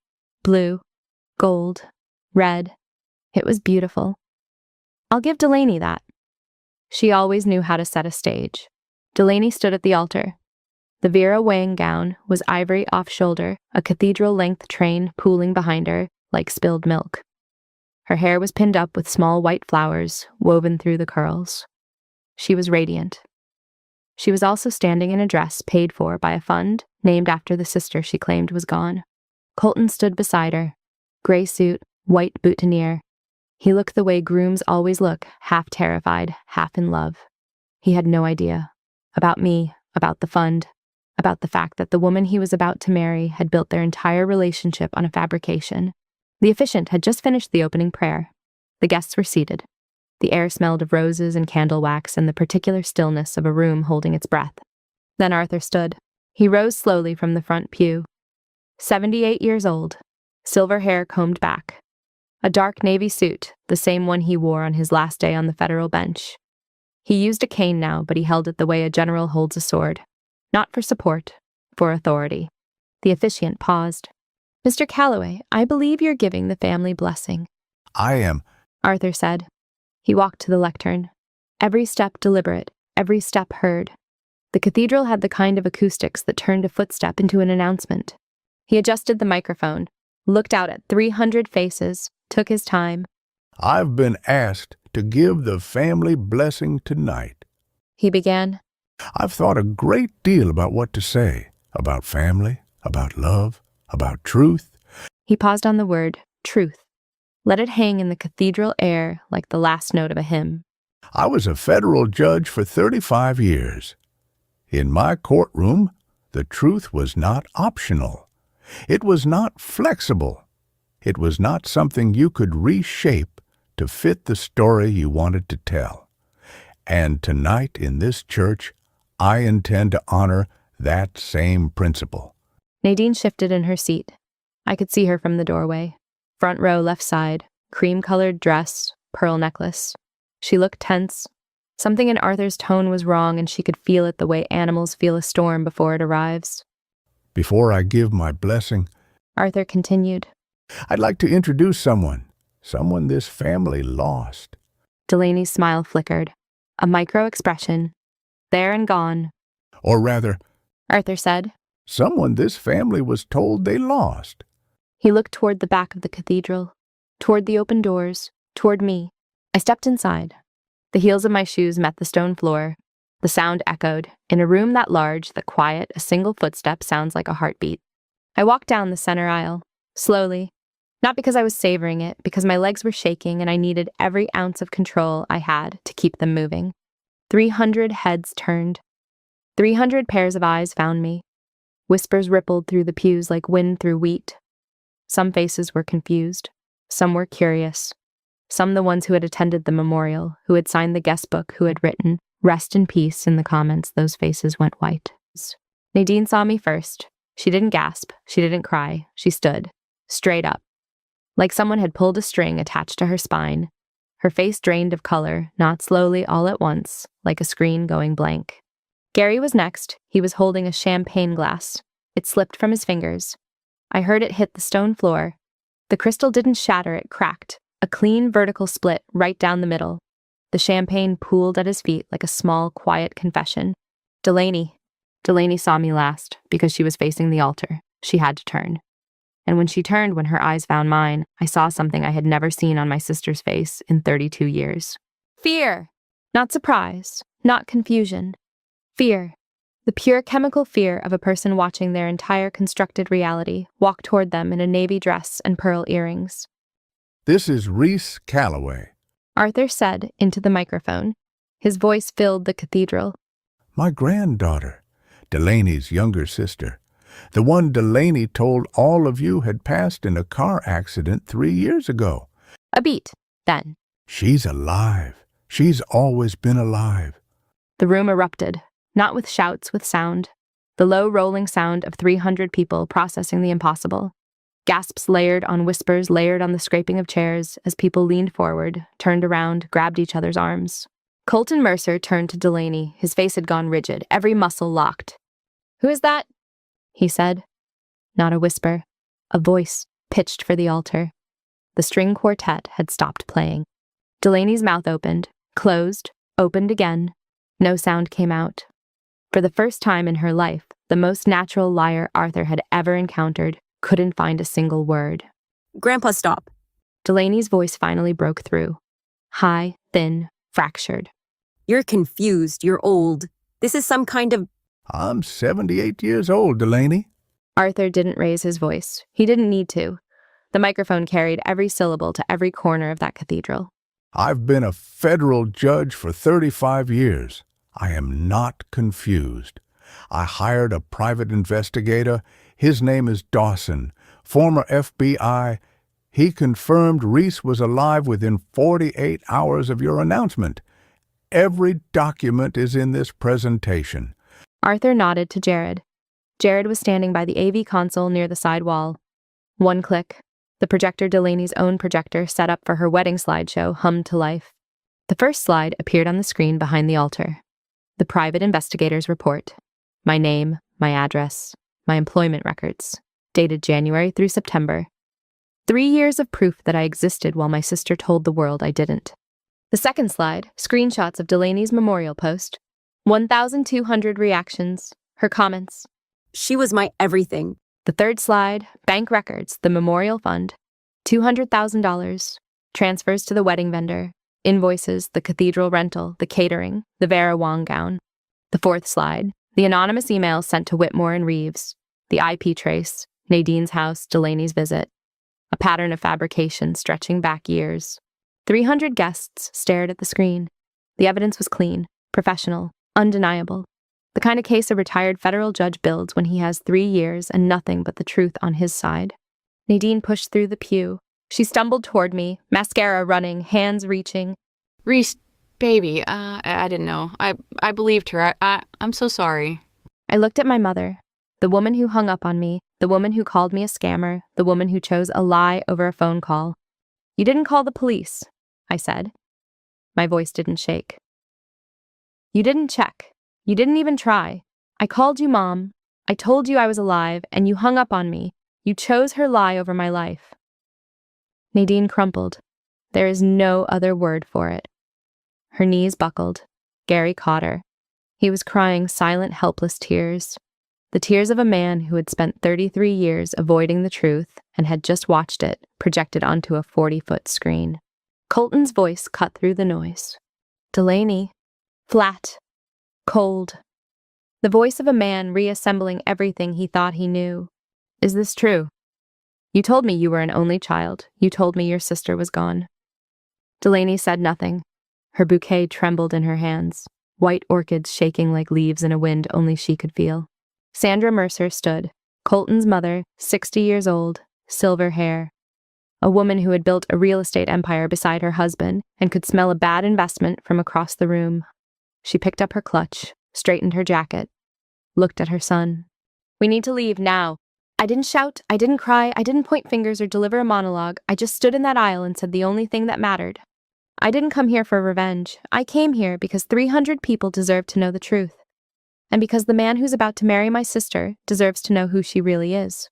Blue, gold, red. It was beautiful. I'll give Delaney that. She always knew how to set a stage. Delaney stood at the altar. The Vera Wang gown was ivory off-shoulder, a cathedral-length train pooling behind her like spilled milk. Her hair was pinned up with small white flowers woven through the curls. She was radiant. She was also standing in a dress paid for by a fund named after the sister she claimed was gone. Colton stood beside her, gray suit, white boutonniere. He looked the way grooms always look, half terrified, half in love. He had no idea. About me, about the fund, about the fact that the woman he was about to marry had built their entire relationship on a fabrication. The officiant had just finished the opening prayer. The guests were seated. The air smelled of roses and candle wax and the particular stillness of a room holding its breath. Then Arthur stood. He rose slowly from the front pew. 78 years old, silver hair combed back. A dark navy suit, the same one he wore on his last day on the federal bench. He used a cane now, but he held it the way a general holds a sword. Not for support, for authority. The officiant paused. Mr. Calloway, I believe you're giving the family blessing. I am. Arthur said. He walked to the lectern. Every step deliberate, every step heard. The cathedral had the kind of acoustics that turned a footstep into an announcement. He adjusted the microphone, looked out at 300 faces, took his time. I've been asked to give the family blessing tonight. He began. I've thought a great deal about what to say, about family, about love, about truth. He paused on the word, truth. Let it hang in the cathedral air like the last note of a hymn. I was a federal judge for 35 years. In my courtroom, the truth was not optional. It was not flexible. It was not something you could reshape to fit the story you wanted to tell. And tonight in this church, I intend to honor that same principle. Nadine shifted in her seat. I could see her from the doorway. Front row left side, cream-colored dress, pearl necklace. She looked tense. Something in Arthur's tone was wrong, and she could feel it the way animals feel a storm before it arrives. Before I give my blessing, Arthur continued. I'd like to introduce someone this family lost. Delaney's smile flickered. A micro-expression. There and gone. Or rather, Arthur said. Someone this family was told they lost. He looked toward the back of the cathedral, toward the open doors, toward me. I stepped inside. The heels of my shoes met the stone floor. The sound echoed. In a room that large, that quiet, a single footstep sounds like a heartbeat. I walked down the center aisle, slowly. Not because I was savoring it, because my legs were shaking and I needed every ounce of control I had to keep them moving. 300 heads turned. 300 pairs of eyes found me. Whispers rippled through the pews like wind through wheat. Some faces were confused. Some were curious. Some the ones who had attended the memorial, who had signed the guest book, who had written, "Rest in peace," in the comments. Those faces went white. Nadine saw me first. She didn't gasp. She didn't cry. She stood. straight up, like someone had pulled a string attached to her spine. Her face drained of color, not slowly all at once, like a screen going blank. Gary was next. He was holding a champagne glass. It slipped from his fingers. I heard it hit the stone floor. The crystal didn't shatter, it cracked, a clean vertical split right down the middle. The champagne pooled at his feet like a small, quiet confession. Delaney. Delaney saw me last, because she was facing the altar. She had to turn. And when she turned, when her eyes found mine, I saw something I had never seen on my sister's face in 32 years. Fear! Not surprise, not confusion. Fear. The pure chemical fear of a person watching their entire constructed reality walk toward them in a navy dress and pearl earrings. This is Reese Calloway. Arthur said into the microphone. His voice filled the cathedral. My granddaughter, Delaney's younger sister. The one Delaney told all of you had passed in a car accident 3 years ago. A beat, then. She's alive. She's always been alive. The room erupted, not with shouts, with sound. The low rolling sound of 300 people processing the impossible. Gasps layered on whispers, layered on the scraping of chairs as people leaned forward, turned around, grabbed each other's arms. Colton Mercer turned to Delaney. His face had gone rigid, every muscle locked. "Who is that?" he said. Not a whisper. A voice, pitched for the altar. The string quartet had stopped playing. Delaney's mouth opened, closed, opened again. No sound came out. For the first time in her life, the most natural liar Arthur had ever encountered couldn't find a single word. Grandpa, stop. Delaney's voice finally broke through. High, thin, fractured. You're confused. You're old. This is some kind of... I'm 78 years old, Delaney. Arthur didn't raise his voice. He didn't need to. The microphone carried every syllable to every corner of that cathedral. I've been a federal judge for 35 years. I am not confused. I hired a private investigator. His name is Dawson, former FBI. He confirmed Reese was alive within 48 hours of your announcement. Every document is in this presentation. Arthur nodded to Jared. Jared was standing by the AV console near the side wall. One click. The projector, Delaney's own projector, set up for her wedding slideshow, hummed to life. The first slide appeared on the screen behind the altar. The private investigator's report. My name, my address, my employment records, dated January through September. 3 years of proof that I existed while my sister told the world I didn't. The second slide, screenshots of Delaney's memorial post. 1,200 reactions, her comments. She was my everything. The third slide, bank records, the memorial fund. $200,000, transfers to the wedding vendor, invoices, the cathedral rental, the catering, the Vera Wang gown. The fourth slide, the anonymous email sent to Whitmore and Reeves, the IP trace, Nadine's house, Delaney's visit. A pattern of fabrication stretching back years. 300 guests stared at the screen. The evidence was clean, professional, undeniable. The kind of case a retired federal judge builds when he has 3 years and nothing but the truth on his side. Nadine pushed through the pew. She stumbled toward me, mascara running, hands reaching. Reese, baby, I didn't know. I believed her. I'm so sorry. I looked at my mother, the woman who hung up on me, the woman who called me a scammer, the woman who chose a lie over a phone call. You didn't call the police, I said. My voice didn't shake. You didn't check. You didn't even try. I called you Mom. I told you I was alive, and you hung up on me. You chose her lie over my life. Nadine crumpled. There is no other word for it. Her knees buckled. Gary caught her. He was crying silent, helpless tears. The tears of a man who had spent 33 years avoiding the truth and had just watched it projected onto a 40-foot screen. Colton's voice cut through the noise. Delaney. Flat. Cold. The voice of a man reassembling everything he thought he knew. Is this true? You told me you were an only child. You told me your sister was gone. Delaney said nothing. Her bouquet trembled in her hands, white orchids shaking like leaves in a wind only she could feel. Sandra Mercer stood, Colton's mother, 60 years old, silver hair. A woman who had built a real estate empire beside her husband and could smell a bad investment from across the room. She picked up her clutch, straightened her jacket, looked at her son. We need to leave now. I didn't shout, I didn't cry, I didn't point fingers or deliver a monologue. I just stood in that aisle and said the only thing that mattered. I didn't come here for revenge. I came here because 300 people deserve to know the truth. And because the man who's about to marry my sister deserves to know who she really is.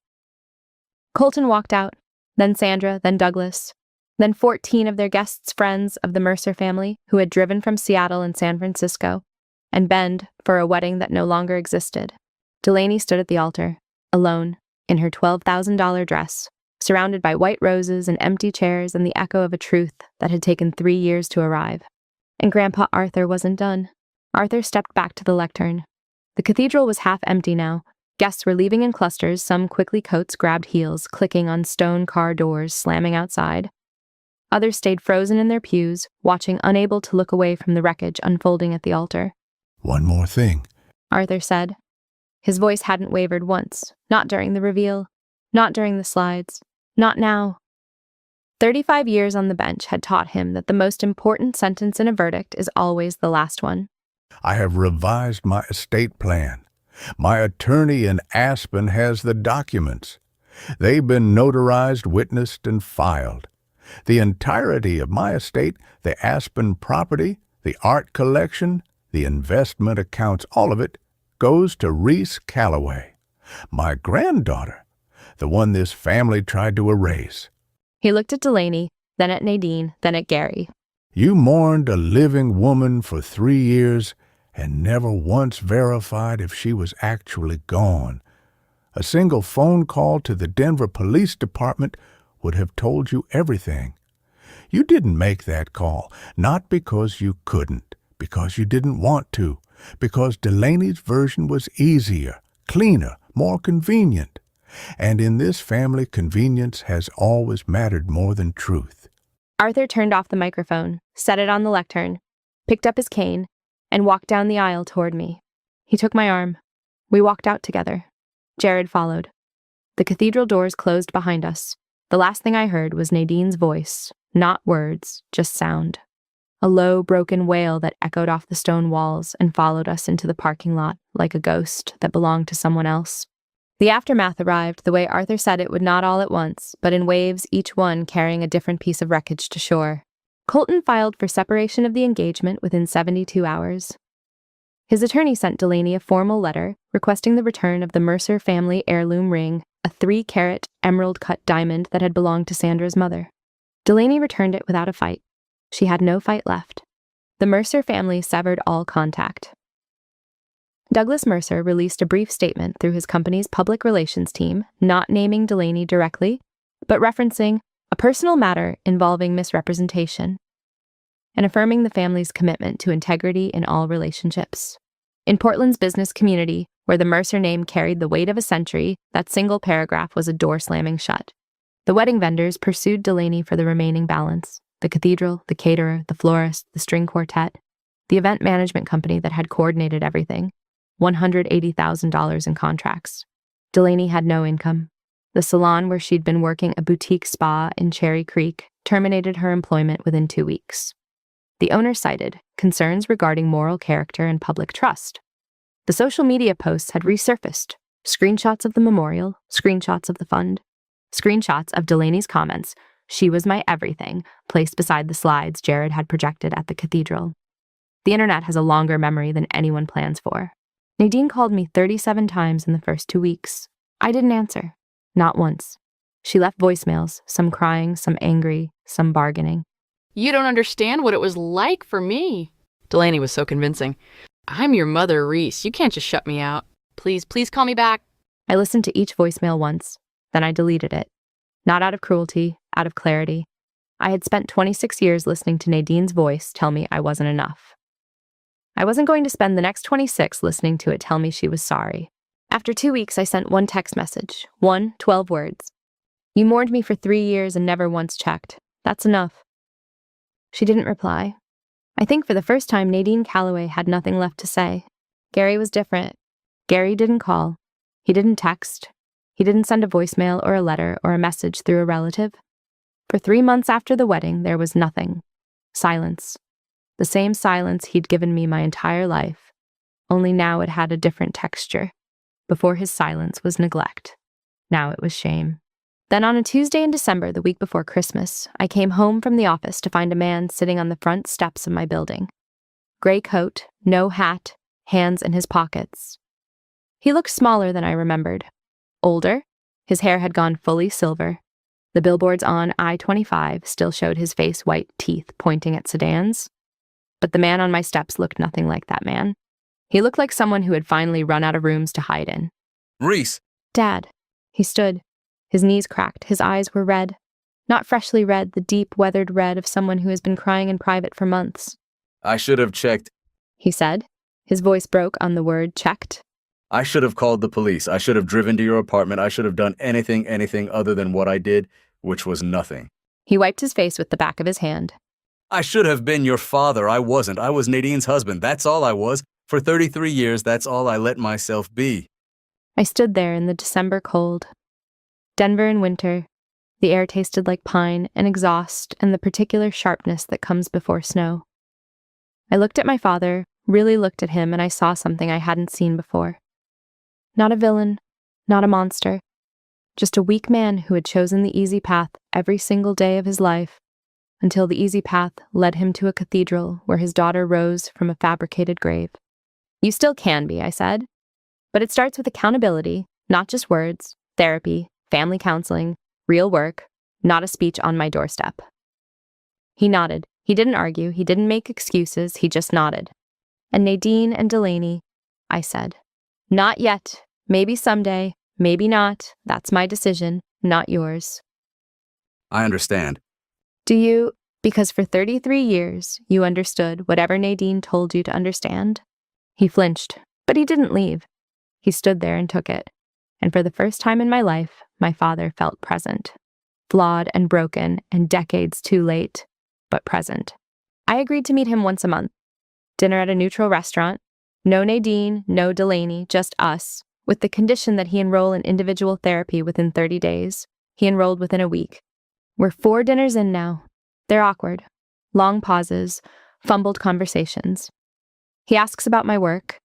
Colton walked out, then Sandra, then Douglas, then 14 of their guests' friends of the Mercer family who had driven from Seattle and San Francisco, and Bend for a wedding that no longer existed. Delaney stood at the altar, alone, in her $12,000 dress, surrounded by white roses and empty chairs and the echo of a truth that had taken 3 years to arrive. And Grandpa Arthur wasn't done. Arthur stepped back to the lectern. The cathedral was half empty now. Guests were leaving in clusters, some quickly coats grabbed heels, clicking on stone car doors, slamming outside. Others stayed frozen in their pews, watching, unable to look away from the wreckage unfolding at the altar. One more thing. Arthur said. His voice hadn't wavered once, not during the reveal, not during the slides, not now. 35 years on the bench had taught him that the most important sentence in a verdict is always the last one. I have revised my estate plan. My attorney in Aspen has the documents. They've been notarized, witnessed, and filed. The entirety of my estate, the Aspen property, the art collection, the investment accounts, all of it, goes to Reese Calloway, my granddaughter, the one this family tried to erase. He looked at Delaney, then at Nadine, then at Gary. You mourned a living woman for 3 years and never once verified if she was actually gone. A single phone call to the Denver Police Department would have told you everything. You didn't make that call, not because you couldn't, because you didn't want to, because Delaney's version was easier, cleaner, more convenient. And in this family, convenience has always mattered more than truth. Arthur turned off the microphone, set it on the lectern, picked up his cane, and walked down the aisle toward me. He took my arm. We walked out together. Jared followed. The cathedral doors closed behind us. The last thing I heard was Nadine's voice, not words, just sound. A low, broken wail that echoed off the stone walls and followed us into the parking lot like a ghost that belonged to someone else. The aftermath arrived the way Arthur said it would, not all at once, but in waves, each one carrying a different piece of wreckage to shore. Colton filed for separation of the engagement within 72 hours. His attorney sent Delaney a formal letter requesting the return of the Mercer family heirloom ring, a 3-carat emerald-cut diamond that had belonged to Sandra's mother. Delaney returned it without a fight. She had no fight left. The Mercer family severed all contact. Douglas Mercer released a brief statement through his company's public relations team, not naming Delaney directly, but referencing a personal matter involving misrepresentation, and affirming the family's commitment to integrity in all relationships. In Portland's business community, where the Mercer name carried the weight of a century, that single paragraph was a door slamming shut. The wedding vendors pursued Delaney for the remaining balance. The cathedral, the caterer, the florist, the string quartet, the event management company that had coordinated everything. $180,000 in contracts. Delaney had no income. The salon where she'd been working, a boutique spa in Cherry Creek, terminated her employment within 2 weeks. The owner cited concerns regarding moral character and public trust. The social media posts had resurfaced. Screenshots of the memorial, screenshots of the fund, screenshots of Delaney's comments, "She was my everything," placed beside the slides Jared had projected at the cathedral. The internet has a longer memory than anyone plans for. Nadine called me 37 times in the first 2 weeks. I didn't answer. Not once. She left voicemails, some crying, some angry, some bargaining. You don't understand what it was like for me. Delaney was so convincing. I'm your mother, Reese. You can't just shut me out. Please call me back. I listened to each voicemail once, then I deleted it. Not out of cruelty, out of clarity. I had spent 26 years listening to Nadine's voice tell me I wasn't enough. I wasn't going to spend the next 26 listening to it tell me she was sorry. After 2 weeks, I sent one text message. 12 words. "You mourned me for 3 years and never once checked. That's enough." She didn't reply. I think for the first time, Nadine Calloway had nothing left to say. Gary was different. Gary didn't call. He didn't text. He didn't send a voicemail or a letter or a message through a relative. For 3 months after the wedding, there was nothing. Silence. The same silence he'd given me my entire life, only now it had a different texture. Before his silence was neglect. Now it was shame. Then on a Tuesday in December, the week before Christmas, I came home from the office to find a man sitting on the front steps of my building. Gray coat, no hat, hands in his pockets. He looked smaller than I remembered. Older, his hair had gone fully silver. The billboards on I-25 still showed his face white teeth pointing at sedans. But the man on my steps looked nothing like that man. He looked like someone who had finally run out of rooms to hide in. Reese! Dad. He stood. His knees cracked, his eyes were red. Not freshly red, the deep, weathered red of someone who has been crying in private for months. I should have checked. He said. His voice broke on the word checked. I should have called the police. I should have driven to your apartment. I should have done anything other than what I did, which was nothing. He wiped his face with the back of his hand. I should have been your father. I wasn't. I was Nadine's husband. That's all I was. For 33 years, that's all I let myself be. I stood there in the December cold. Denver in winter. The air tasted like pine and exhaust and the particular sharpness that comes before snow. I looked at my father, really looked at him, and I saw something I hadn't seen before. Not a villain, not a monster. Just a weak man who had chosen the easy path every single day of his life, until the easy path led him to a cathedral where his daughter rose from a fabricated grave. You still can be, I said. But it starts with accountability, not just words, therapy, family counseling, real work, not a speech on my doorstep. He nodded. He didn't argue. He didn't make excuses. He just nodded. And Nadine and Delaney, I said. Not yet. Maybe someday. Maybe not. That's my decision, not yours. I understand. Do you? Because for 33 years, you understood whatever Nadine told you to understand. He flinched, but he didn't leave. He stood there and took it. And for the first time in my life, my father felt present. Flawed and broken and decades too late, but present. I agreed to meet him once a month. Dinner at a neutral restaurant. No Nadine, no Delaney, just us, with the condition that he enroll in individual therapy within 30 days. He enrolled within a week. We're 4 dinners in now. They're awkward. Long pauses, fumbled conversations. He asks about my work.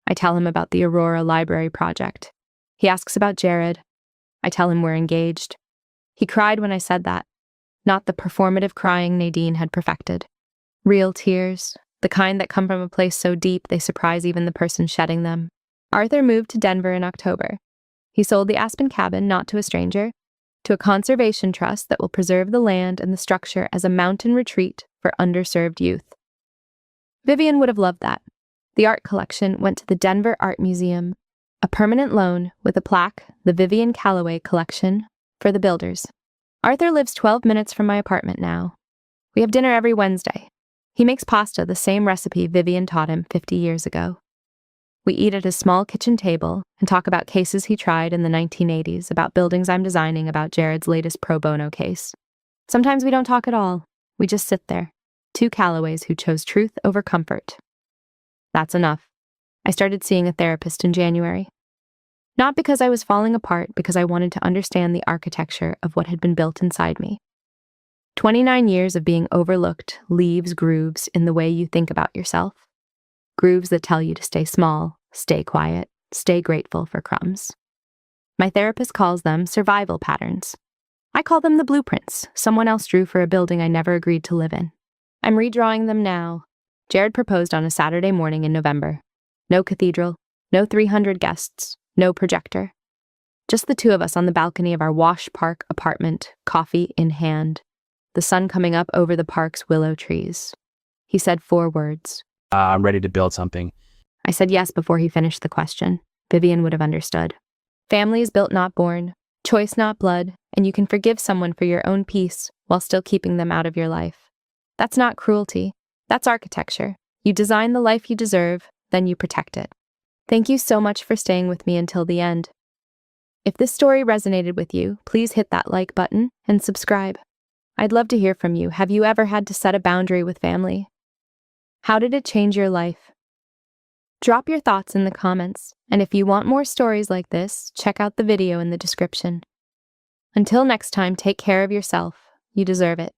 I tell him about the Aurora Library project. He asks about Jared. I tell him we're engaged. He cried when I said that, not the performative crying Nadine had perfected. Real tears, the kind that come from a place so deep they surprise even the person shedding them. Arthur moved to Denver in October. He sold the Aspen cabin not to a stranger, to a conservation trust that will preserve the land and the structure as a mountain retreat for underserved youth. Vivian would have loved that. The art collection went to the Denver Art Museum, a permanent loan with a plaque, the Vivian Calloway Collection, for the builders. Arthur lives 12 minutes from my apartment now. We have dinner every Wednesday. He makes pasta the same recipe Vivian taught him 50 years ago. We eat at a small kitchen table and talk about cases he tried in the 1980s, about buildings I'm designing, about Jared's latest pro bono case. Sometimes we don't talk at all. We just sit there. 2 Callaways who chose truth over comfort. That's enough. I started seeing a therapist in January. Not because I was falling apart, because I wanted to understand the architecture of what had been built inside me. 29 years of being overlooked leaves grooves in the way you think about yourself. Grooves that tell you to stay small, stay quiet, stay grateful for crumbs. My therapist calls them survival patterns. I call them the blueprints someone else drew for a building I never agreed to live in. I'm redrawing them now. Jared proposed on a Saturday morning in November. No cathedral, no 300 guests, no projector. Just the 2 of us on the balcony of our Wash Park apartment, coffee in hand, the sun coming up over the park's willow trees. He said 4 words. I'm ready to build something. I said yes before he finished the question. Vivian would have understood. Family is built not born, choice not blood, and you can forgive someone for your own peace while still keeping them out of your life. That's not cruelty. That's architecture. You design the life you deserve, then you protect it. Thank you so much for staying with me until the end. If this story resonated with you, please hit that like button and subscribe. I'd love to hear from you. Have you ever had to set a boundary with family? How did it change your life? Drop your thoughts in the comments, and if you want more stories like this, check out the video in the description. Until next time, take care of yourself. You deserve it.